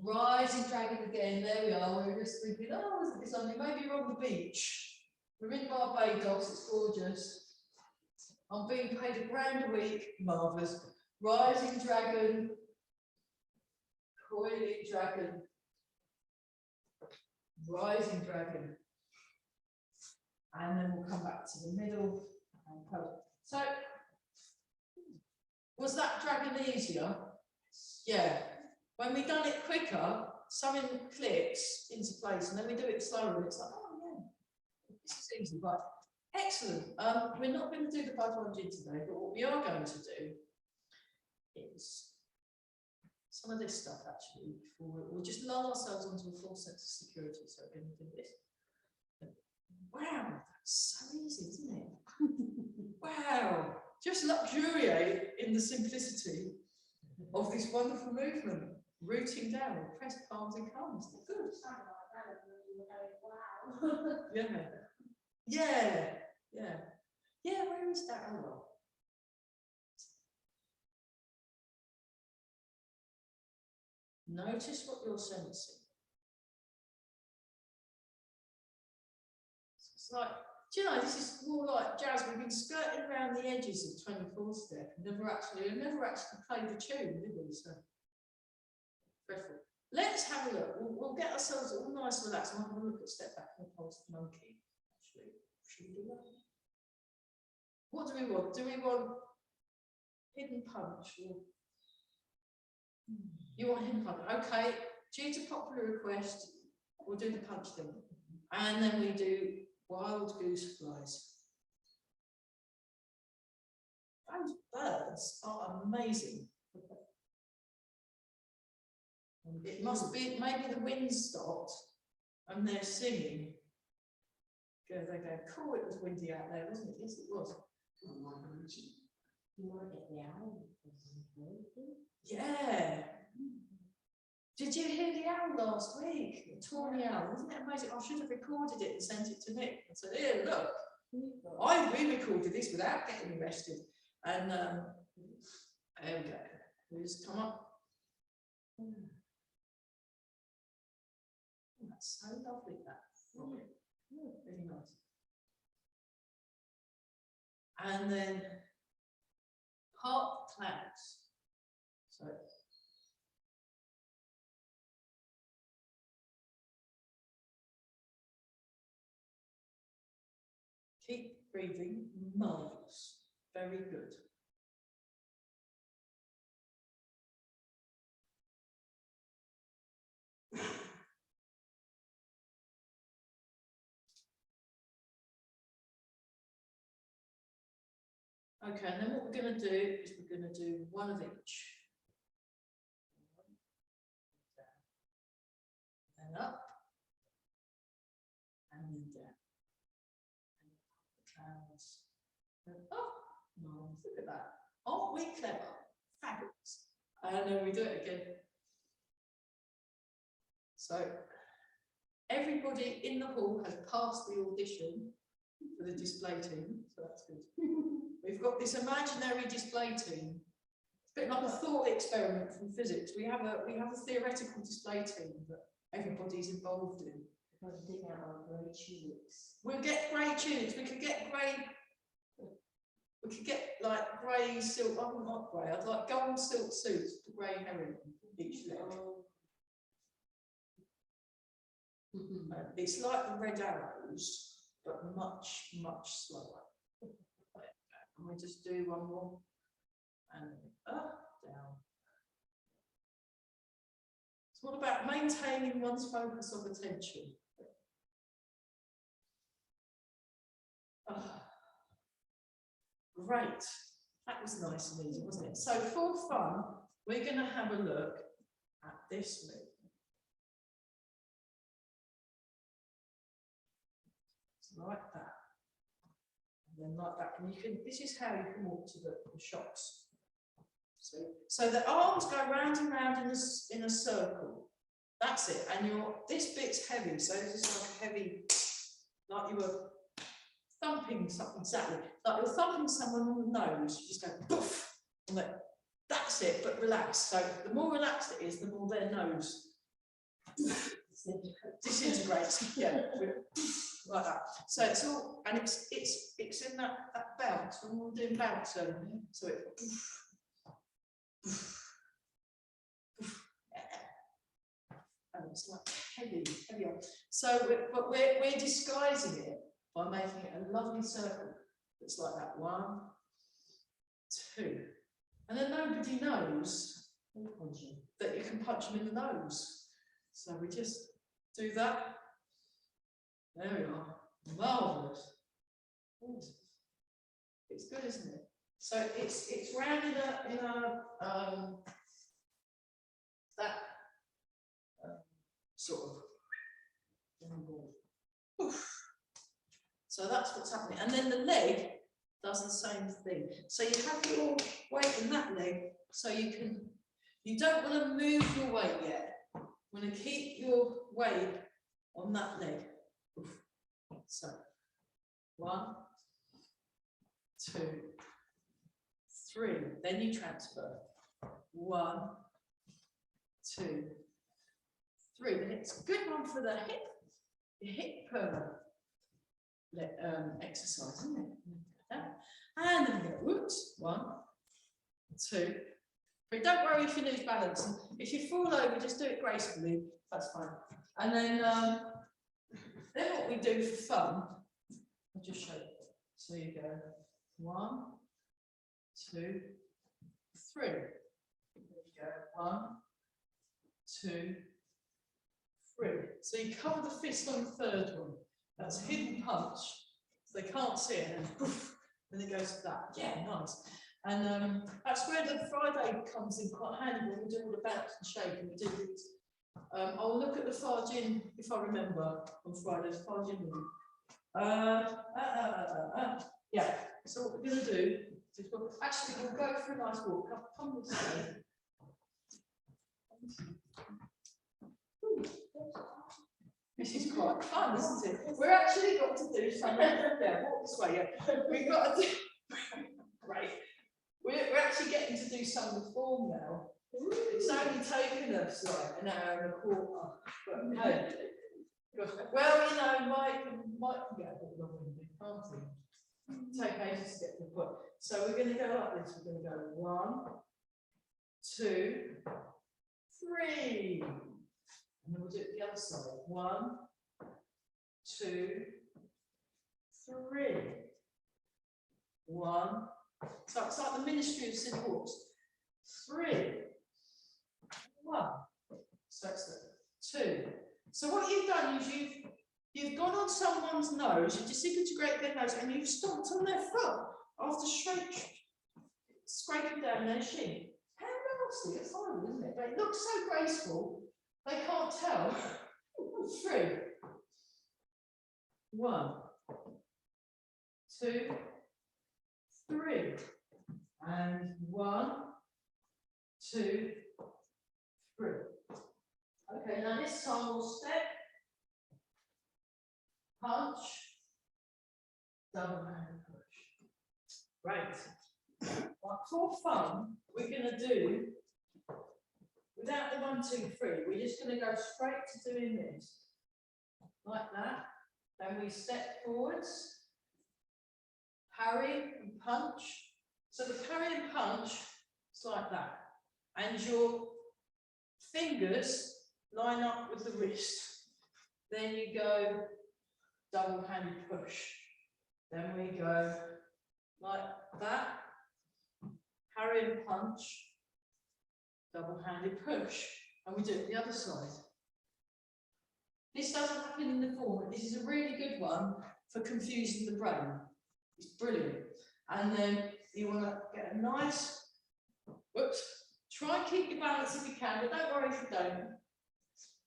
Rising Dragon again, there we are, we're just thinking, oh, isn't this something? Maybe we're on the beach. We're in Barbados, it's gorgeous. I'm being paid £1 a week, marvellous. Rising Dragon, Coiling Dragon, Rising Dragon. And then we'll come back to the middle and post. So, was that dragon easier? Yeah. When we done it quicker, something clicks into place, and then we do it slower, and it's like, oh yeah, this is easy, but excellent. We're not going to do the bud lunging today, but what we are going to do is some of this stuff actually. Before we'll just lull ourselves onto a full sense of security. So we're going to do this. Wow, that's so easy, isn't it? Wow, just luxuriate in the simplicity of this wonderful movement. Rooting down, press palms and calms. Good. Wow. Yeah. Yeah. Yeah. Yeah, where is that? Oh, well. Notice what you're sensing. It's like, do you know, this is more like jazz. We've been skirting around the edges of 24 step. Never actually played the tune, did we? So. Dreadful. Let's have a look. We'll get ourselves all nice and relaxed. We'll have a look at step back and pulse monkey. Actually, should we do that? What do we want? Do we want hidden punch? You want hidden punch? Okay. Due to popular request, we'll do the punch thing, and then we do wild goose flies. Those birds are amazing. It must be, maybe the wind stopped and they're singing. Go, they go, cool, it was windy out there, wasn't it? Yes, it was. You want to get the owl? Yeah. Did you hear the owl last week? The tawny owl, wasn't it amazing? I should have recorded it and sent it to Nick and said, here, look, we recorded this without getting arrested. And there we go. We just come up. That's so lovely, that. Really nice. And then part clouds. So keep breathing, marvelous, very good. Okay, and then what we're going to do is we're going to do one of each. And up, and then down. And the clouds. And up. No, look at that. Aren't we clever? Fabulous. And then we do it again. So everybody in the hall has passed the audition for the display team, so that's good. We've got this imaginary display team. It's a bit like a thought experiment from physics. We have a theoretical display team that everybody's involved in. We've got to dig out our grey tunics. We'll get grey tunics. We could get like grey silk. Oh, not grey. I'd like gold silk suits with grey herring each leg. It's like the red arrows, but much, much slower. And we just do one more, and up, down. So what about maintaining one's focus of attention? Great, that was nice and easy, wasn't it? So for fun, we're going to have a look at this movement. Like that. And then like that, and you can, this is how you can walk to the shots. So the arms go round and round in a circle. That's it. And this bit's heavy, so this is like a heavy, like you were thumping something, exactly. Like you're thumping someone on the nose, you just go poof, and then That's it, but relaxed. So the more relaxed it is, the more their nose disintegrates. Yeah, like that. So it's all, and it's in that bounce when we're doing bounce. So it. And it's like heavy on. So, but we're disguising it by making it a lovely circle that's like that. 1, 2, and then nobody knows that you can punch them in the nose. So we just do that. There we are. Marvelous. It's good, isn't it? So it's round in a that sort of. So that's what's happening, and then the leg does the same thing. So you have your weight in that leg, so you don't want to move your weight yet. You want to keep your weight on that leg. So 1, 2, 3. Then you transfer. 1, 2, 3. Then it's a good one for the hip exercise, isn't it? And then we go, whoops, 1, 2, 3. Don't worry if you lose balance. If you fall over, just do it gracefully. That's fine. And then what we do for fun, I'll just show you. So you go 1, 2, 3. There you go. 1, 2, 3. So you cover the fist on the third one. That's a hidden punch. So they can't see it, and poof, then it goes to that. Yeah, nice. And that's where the Friday comes in quite handy when we do all the bounce and shake and we do these. I'll look at the Fargin if I remember on Fridays. Fargin. Yeah. So what we're going to do is we'll go for a nice walk. Come this way. This is quite fun, isn't it? We're actually got to do something. Yeah, walk this way. Yeah, we've got to do. Great. We're actually getting to do some reform now. It's only taken us like an hour and a quarter. But hey, well, you know, Mike can get a bit long-winded, can't he? Take ages to get to the point. So we're going to go like this. We're going to go 1, 2, 3. And then we'll do it the other side. 1, 2, 3. 1. So it's like the Ministry of St. Hawks. 3. 1. So it's the 2. So what you've done is you've gone on someone's nose, you've disintegrated their nose, and you've stomped on their foot after scraping down their shin. How nasty! It's horrible, isn't it? But it looks so graceful. They can't tell. 3. 1, 2, 3. And 1, 2, 3. Okay, now this time we'll step, punch, double hand push. Right. Well, for fun, we're going to do. Without the 1, 2, 3, we're just going to go straight to doing this, like that. Then we step forwards, parry and punch. So the parry and punch is like that. And your fingers line up with the wrist. Then you go double-handed push. Then we go like that, parry and punch. Double-handed push, and we do it the other side. This doesn't happen in the form. This is a really good one for confusing the brain. It's brilliant. And then you want to get a nice, whoops, try and keep your balance if you can, but don't worry if you don't.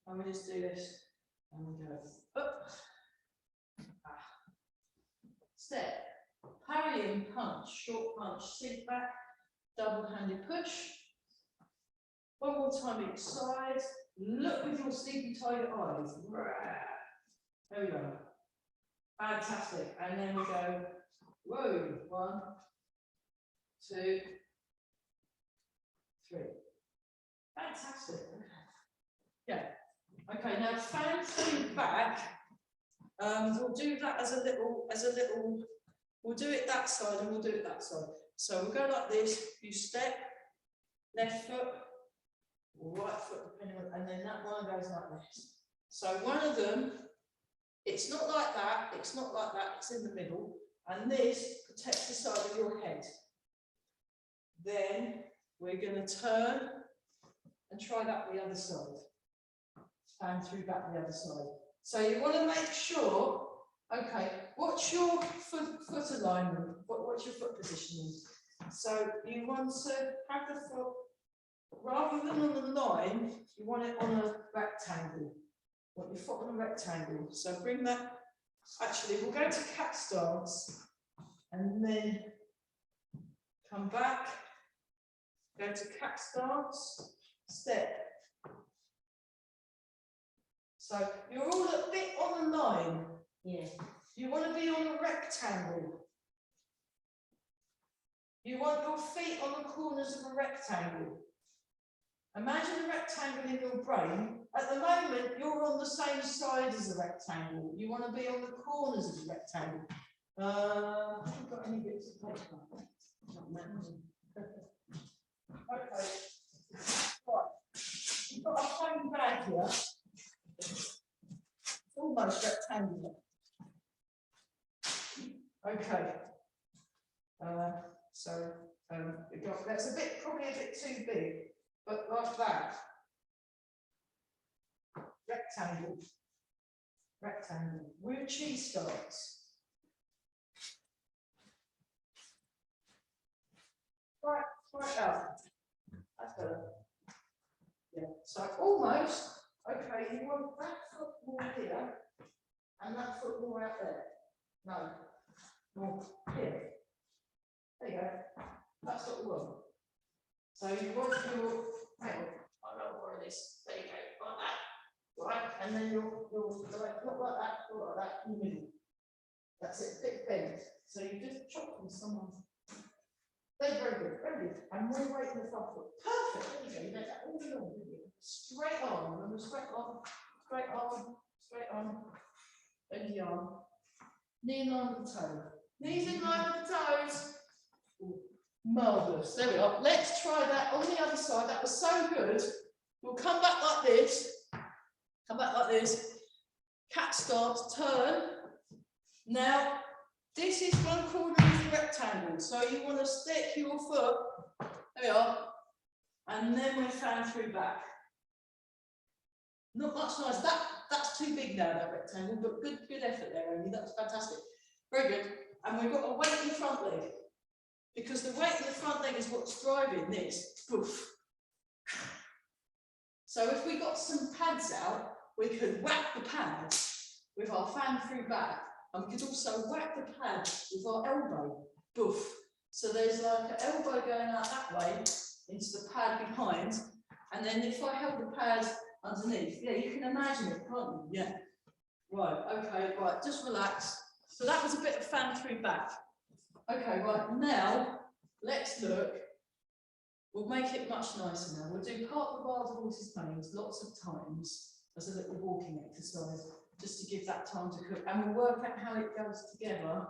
And we just do this, and we go up, step, parry and punch, short punch, sit back, double-handed push. One more time each side. Look with your sleepy tiger eyes. There we go. Fantastic. And then we go, whoa, 1, 2, 3. Fantastic. Yeah. Okay, now fan through back. We'll do that as a little, we'll do it that side and we'll do it that side. So we'll go like this, you step, left foot, right foot, depending on, and then that one goes like this. So one of them, it's not like that, it's not like that, it's in the middle, and this protects the side of your head. Then we're going to turn and try that the other side. And through back the other side. So you want to make sure, okay, what's your foot alignment? What's your foot positioning? So you want to have the foot, rather than on the line, you want it on a rectangle. You want your foot on a rectangle. So bring that, actually we'll go to cat stance and then come back, go to cat stance, step. So you're all a bit on the line. Yeah. You want to be on a rectangle. You want your feet on the corners of a rectangle. Imagine a rectangle in your brain. At the moment, you're on the same side as a rectangle. You want to be on the corners of a rectangle. I haven't got any bits of paper. Okay. Right. You've got a phone bag here. Almost rectangular. Okay. That's probably a bit too big, but like that. Rectangle. Rectangle. Wu Chi starts. Right up. That's better. Yeah. So almost. Okay, you want that foot more here and that foot more out there. No, more here. There you go. That's what we want. So you want your, hang on, I don't know what it is. There you go, like that. Right, and then you'll like, not like that, not like that, in the middle. That's it, bit bend. So you just chop on someone's. Very good, very good. And more weight in the front foot. Perfect. There you go. You let that all along, didn't you? Straight on. Remember, straight on, straight on, straight on. Bend the arm. Knee in line with the toe. Knees in line with the toes. Marvellous. There we are. Let's try that on the other side. That was so good. We'll come back like this. Come back like this. Cat stance, turn. Now, this is one corner of the rectangle. So you want to stick your foot. There we are. And then we fan through back. Not much nice. That's too big now, that rectangle, but good effort there, Amy. That's fantastic. Very good. And we've got a weight in the front leg. Because the weight in the front leg is what's driving this. Poof. So if we got some pads out, we could whack the pads with our fan through back. And we could also whack the pad with our elbow. Boof. So there's like an elbow going out that way into the pad behind. And then if I held the pad underneath, yeah, you can imagine it, can't you? Yeah. Right, okay, right, just relax. So that was a bit of fan through back. Okay, right, now let's look. We'll make it much nicer now. We'll do part of the wild horse's manes lots of times as a little walking exercise, just to give that time to cook. And we'll work out how it goes together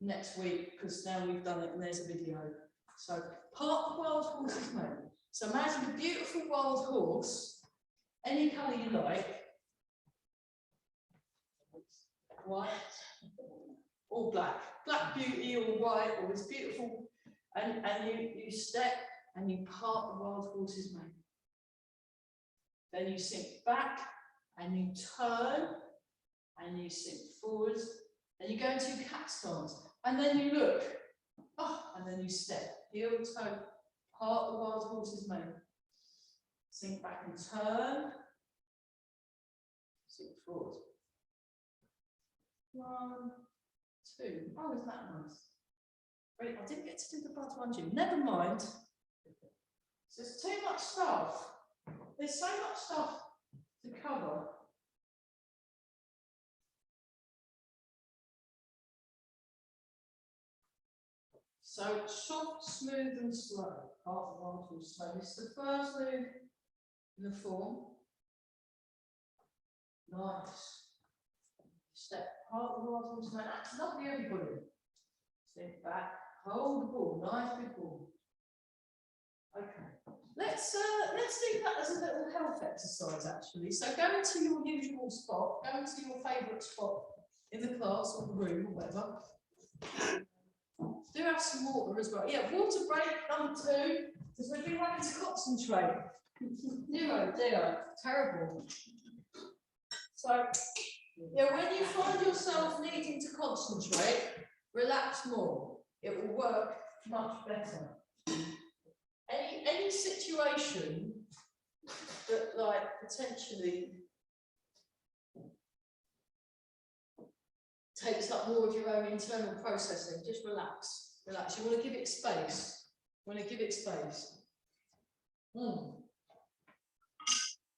next week, because now we've done it and there's a video. So part of the wild horse's mane. So imagine a beautiful wild horse, any colour you like, white or black, black beauty or white or this beautiful, and you step and you part the wild horse's mane. Then you sink back and you turn and you sink forwards, then you go into cat stance and then you look, and then you step, heel, toe, part the wild horse's mane. Sink back and turn, sink forward. 1, 2. Oh, isn't that nice? Wait, I didn't get to do the bud one, Jim. Never mind. So there's too much stuff. There's so much stuff to cover. So soft, smooth and slow. Part the wild horse slow. This is the first move in the form. Nice. Step part the wild horse slow. That's lovely, everybody. Step back. Hold the ball. Nice big ball. Okay. Let's do that as a little health exercise actually. So go into your usual spot, go into your favourite spot in the class or the room or whatever. Do have some water as well. Yeah, water break number 2, because we've been having to concentrate. Dear, terrible. So yeah, when you find yourself needing to concentrate, relax more. It will work much better. Any situation that like potentially takes up more of your own internal processing, just relax. Relax. You want to give it space. You want to give it space.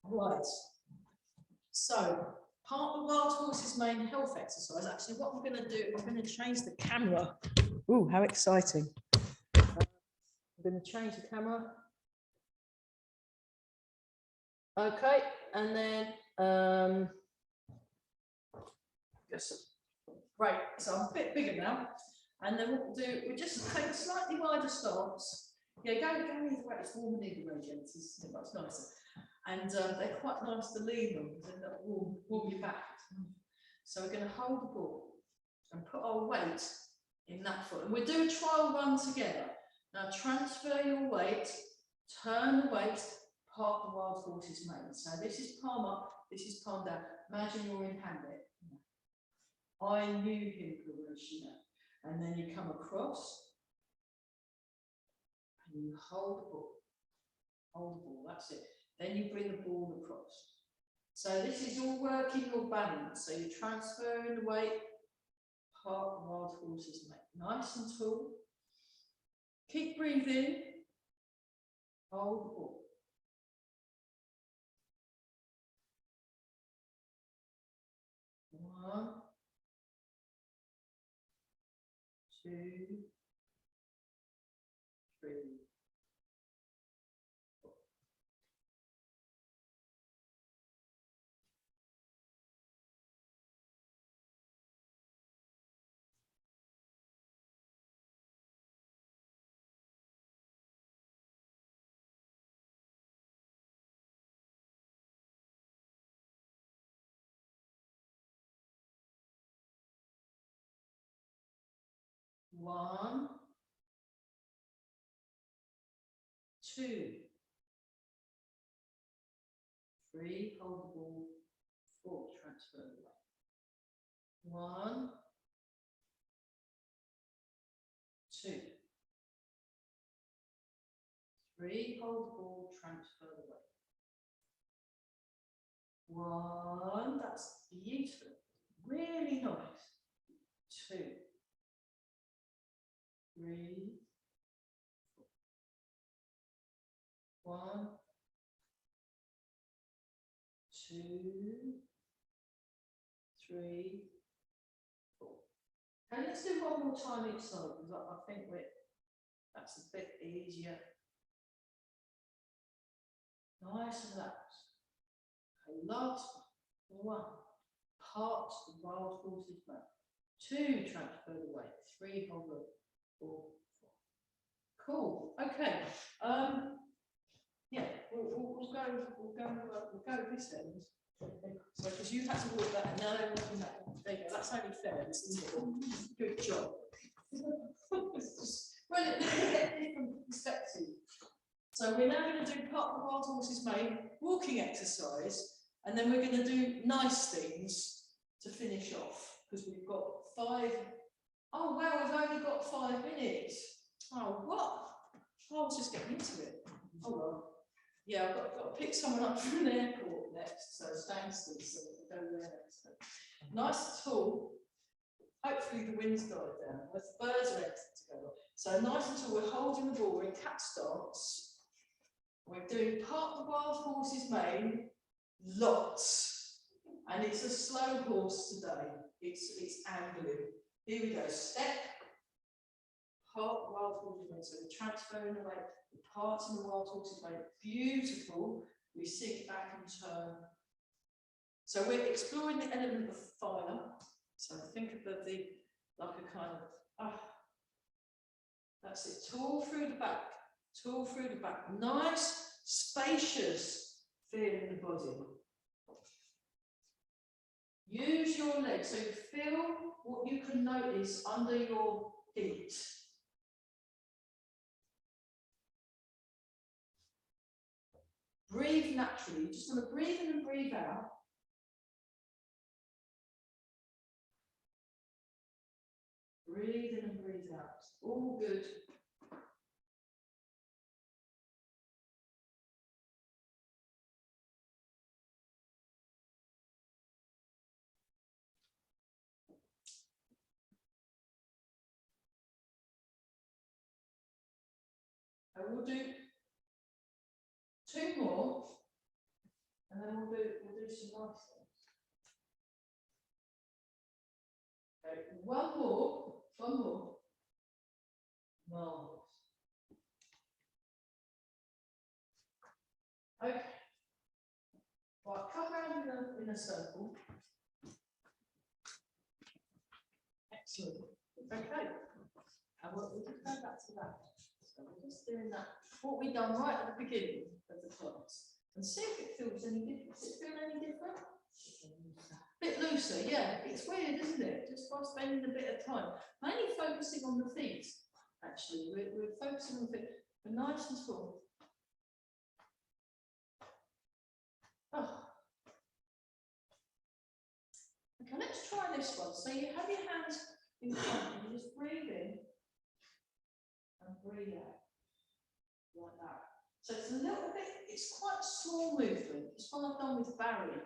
Right. So part of wild horse's main health exercise. Actually, what I'm going to do, I'm going to change the camera. Ooh, how exciting! I'm going to change the camera. Okay, and then just right. So I'm a bit bigger now, and then what we'll do, we just take a slightly wider stance. Yeah, go either way. It's warm and either way, gents. It's much nicer, and they're quite nice to lean on because they'll warm your back. So we're going to hold the ball and put our weight in that foot, and we'll do a trial run together. Now transfer your weight, turn the weight, part the wild horse's mane. So this is palm up, this is palm down. Imagine you're in Hamlet. I knew him, Clarissa. And then you come across and you hold the ball. Hold the ball, that's it. Then you bring the ball across. So this is your working your balance. So you're transferring the weight, part the wild horse's mane. Nice and tall. Keep breathing. Hold the ball. One, 2, 3. 1, 2, 3, hold the ball, 4, transfer the weight. 1, 2, 3, hold the ball, transfer the weight. 1, that's beautiful, really nice. 2, 3, 4. 1, 2, 3, 4. Okay, let's do one more time each side because I think that's a bit easier. Nice and relaxed. Okay, last 1. Part the wild horse's mane. 2, transfer the weight. 3, hold the 4, 4. Cool. Okay. Yeah, we'll go this end. So because you had to walk that and now they're walking that. There you go. That's only fair, isn't it? Good job. Brilliant. Different perspective. So we're now going to do part of the wild horse's mane walking exercise, and then we're going to do nice things to finish off because we've got 5. Oh wow, we've only got 5 minutes. Oh what? Oh, I was just getting into it. Oh well. Yeah, I've got to pick someone up from the airport next, so Stansted, so we'll go there next. Nice tall. Hopefully the wind's died down. The birds are exiting together. So nice and tall, we're holding the ball in cat stance. We're doing part of the wild horse's mane, lots. And it's a slow horse today. It's angling. Here we go. Step, part wild horse's mane. So we're transferring the weight, the parts in the wild horse's mane. Beautiful. We sink back and turn. So we're exploring the element of fire. So think of the like a kind of that's it. Tall through the back. Tall through the back. Nice, spacious feel in the body. Use your legs. So feel what you can notice under your feet. Breathe naturally. You're just going to breathe in and breathe out. Breathe in and breathe out. All good. And we'll do 2 more, and then we'll do some nice things. Okay, one more. Marvelous. Okay. Right, come around in a circle. Excellent. Okay. And we'll just go back to that. So we're just doing that. What we've done right at the beginning of the class. And see if it feels any different. Does it feel any different? Bit looser, yeah. It's weird, isn't it? Just by spending a bit of time. Mainly focusing on the feet, actually. We're focusing on the feet. We're nice and tall. Oh. Okay, let's try this one. So you have your hands in front and you just breathe in and breathe out. Like that. So it's a little bit, it's quite a small movement. It's one I've done with Parry.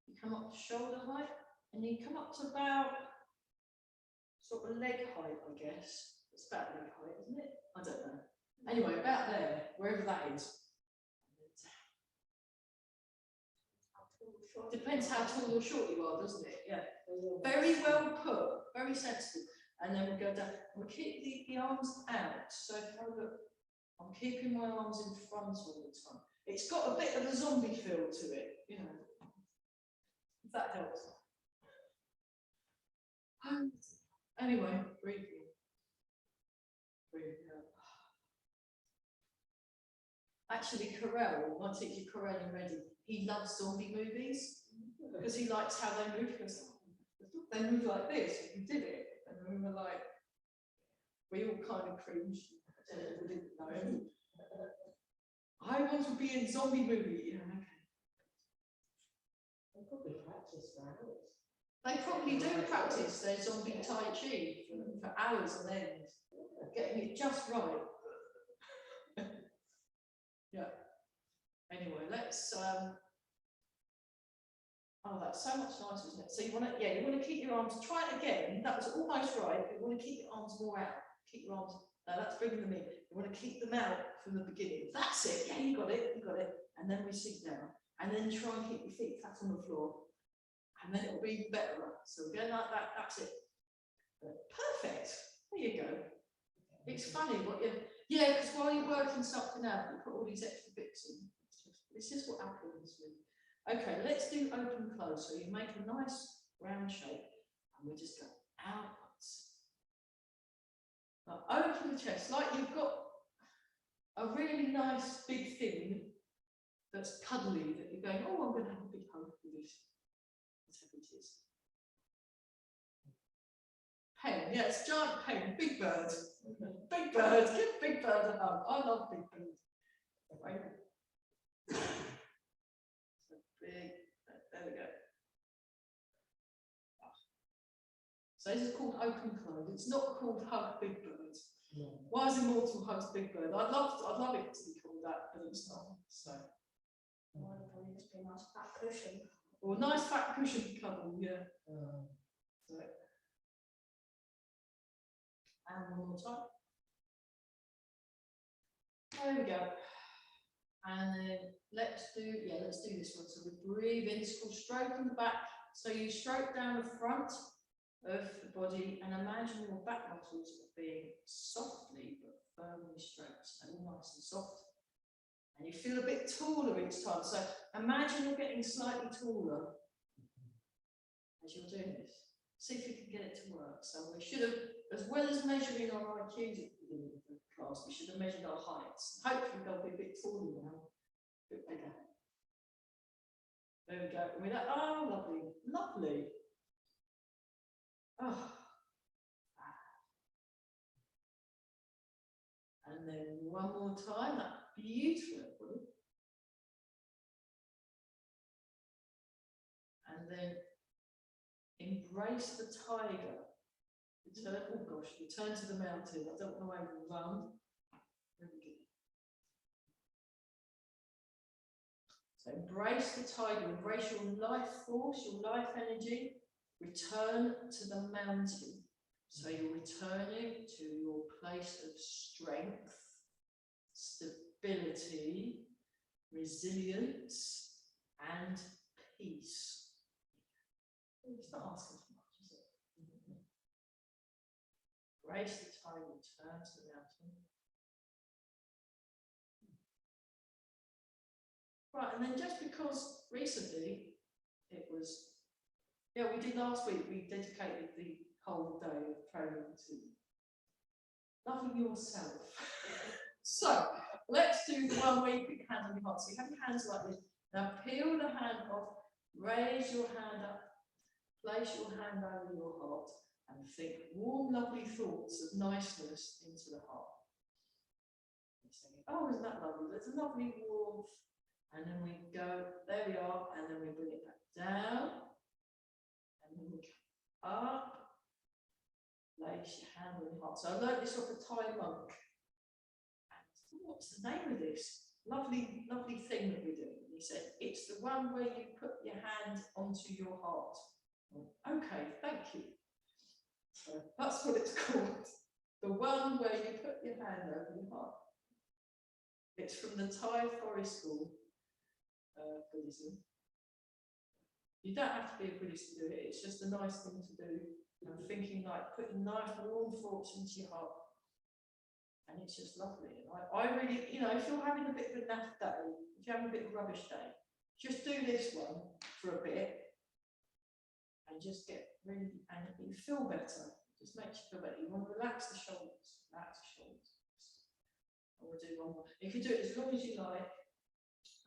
You come up to shoulder height and you come up to about sort of leg height, I guess. It's about leg height, isn't it? I don't know. Anyway, about there, wherever that is. Depends how tall or short you are, doesn't it? Yeah. Very well put, very sensitive. And then we'll go down. We'll keep the arms out. So if I look, I'm keeping my arms in front all the time. It's got a bit of a zombie feel to it, you know. If that helps. Anyway, breathe in. Breathe out. Actually, Carell, my teacher Carell in Reading, he loves zombie movies because he likes how they move. He goes, oh, they move like this. You did it, and we were like, we all kind of cringed. We didn't know. I want to be in zombie movie. Yeah, okay. They probably practice for hours. They probably do practice their zombie tai chi for hours on end, getting it just right. Yeah. Anyway, let's. Oh, that's so much nicer, isn't it? So you want to, you want to keep your arms. Try it again. That was almost right. You want to keep your arms more out. Keep your arms. No, that's bringing them in. You want to keep them out from the beginning. That's it. Yeah, you got it. You got it. And then we sink down. And then try and keep your feet flat on the floor. And then it'll be better. So again, like that. That's it. Perfect. There you go. It's funny what you. Yeah, because while you're working something out, you put all these extra bits in. This is what happens with. Okay, let's do open close. So you make a nice round shape, and we just go outwards. Now open the chest, like you've got a really nice big thing that's cuddly that you're going, oh, I'm going to have a big hug with this. Whatever it is. Peng, yeah, it's giant Peng, big bird. Big bird, give big bird a hug. I love big birds. Right. So big, there we go. So this is called open close. It's not called hug big bird. No. Why is Immortal hugs big bird? I'd love it to be called that, but it's not. So. Well, it'd probably just be a nice fat cushion. Or a nice fat cushion cuddle, yeah. So. And one more time. There we go. And then let's do this one. So we breathe in, it's called stroking the back. So you stroke down the front of the body and imagine your back muscles are being softly but you feel a bit taller each time. So imagine you're getting slightly taller as you're doing this. See if you can get it to work. So we should have, as well as measuring our IQs at the beginning of the class, we should have measured our heights. Hopefully they'll be a bit taller now, a bit bigger. There we go. We're like, oh, lovely, lovely. Oh. And then one more time, that beautiful. And then embrace the tiger. Return, oh gosh, return to the mountain. I don't want to overrun. Very good. So embrace the tiger, embrace your life force, your life energy. Return to the mountain. So you're returning to your place of strength, stability, resilience, and peace. It's not asking for much, is it? Embrace the time, return to the mountain. Right, and then just because recently it was, yeah, we did last week, we dedicated the whole day of training to loving yourself. So let's do the one where you put your hand on your heart. So you have your hands like this. Now peel the hand off, raise your hand up, place your hand over your heart, and think warm, lovely thoughts of niceness into the heart. Oh, isn't that lovely? There's a lovely warmth. And then we go, there we are, and then we bring it back down. And then we come up. Place your hand on your heart. So I learned this off a Thai monk. And what's the name of this? Lovely, lovely thing that we do. And he said, it's the one where you put your hand onto your heart. Okay, thank you. So that's what it's called. The one where you put your hand over your heart. It's from the Thai forest school, Buddhism. You don't have to be a Buddhist to do it, it's just a nice thing to do. I'm thinking like putting nice warm thoughts into your heart. And it's just lovely. And I really, you know, if you're having a bit of a naff day, if you're having a bit of a rubbish day, just do this one for a bit and just get really, and you feel better. It just makes you feel better. You want to relax the shoulders, relax the shoulders. And we'll do one more. You can do it as long as you like.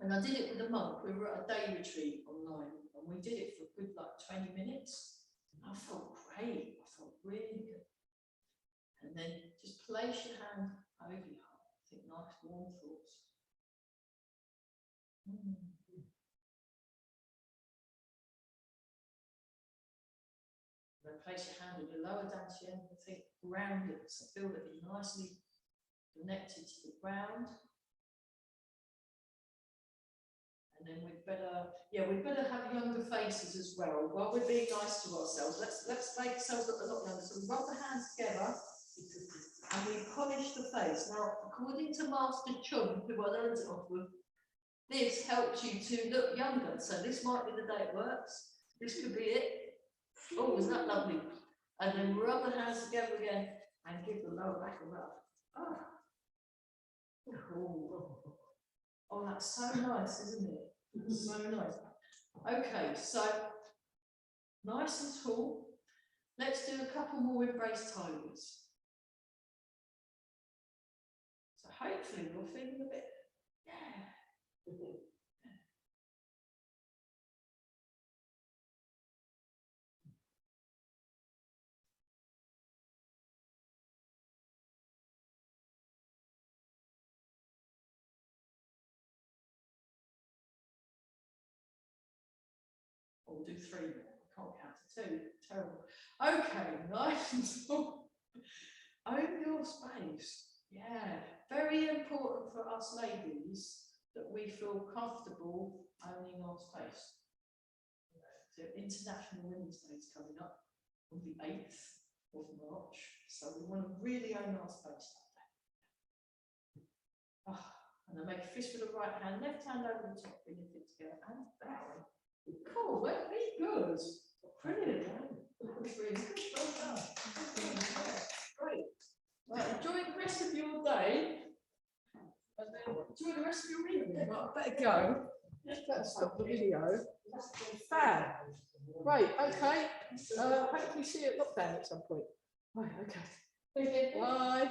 And I did it with a monk. We were at a day retreat online and we did it for a good like 20 minutes. I felt great. I felt really good. And then just place your hand over your heart. Think nice warm thoughts. Then place your hand on your lower dantian and think grounded. So feel that you're nicely connected to the ground. And then we'd better have younger faces as well. While we're being nice to ourselves, let's make ourselves look a lot younger. So we rub the hands together and we polish the face. Now, according to Master Chuan, who I learned it off with, this helps you to look younger. So this might be the day it works. This could be it. Oh, isn't that lovely? And then rub the hands together again and give the lower back a rub. Oh, cool. Oh, that's so nice, isn't it? So nice. Okay, so nice and tall. Let's do a couple more embrace tigers. So hopefully you're feeling a bit, yeah. We'll do 3 more. I can't count to 2. Terrible. Okay, nice and tall. Own your space. Yeah, very important for us ladies that we feel comfortable owning our space. So International Women's Day is coming up on the 8th of March, so we want to really own our space that day. And then make a fist with the right hand, left hand over the top, bring your feet together, and down. Cool, really good. Brilliant. That's really good. Well done. Great. Right, enjoy the rest of your day. And then Enjoy the rest of your evening. Well, I better go. Better stop the video. Fab. Right, okay. Hopefully see you at lockdown at some point. Right, okay. Bye.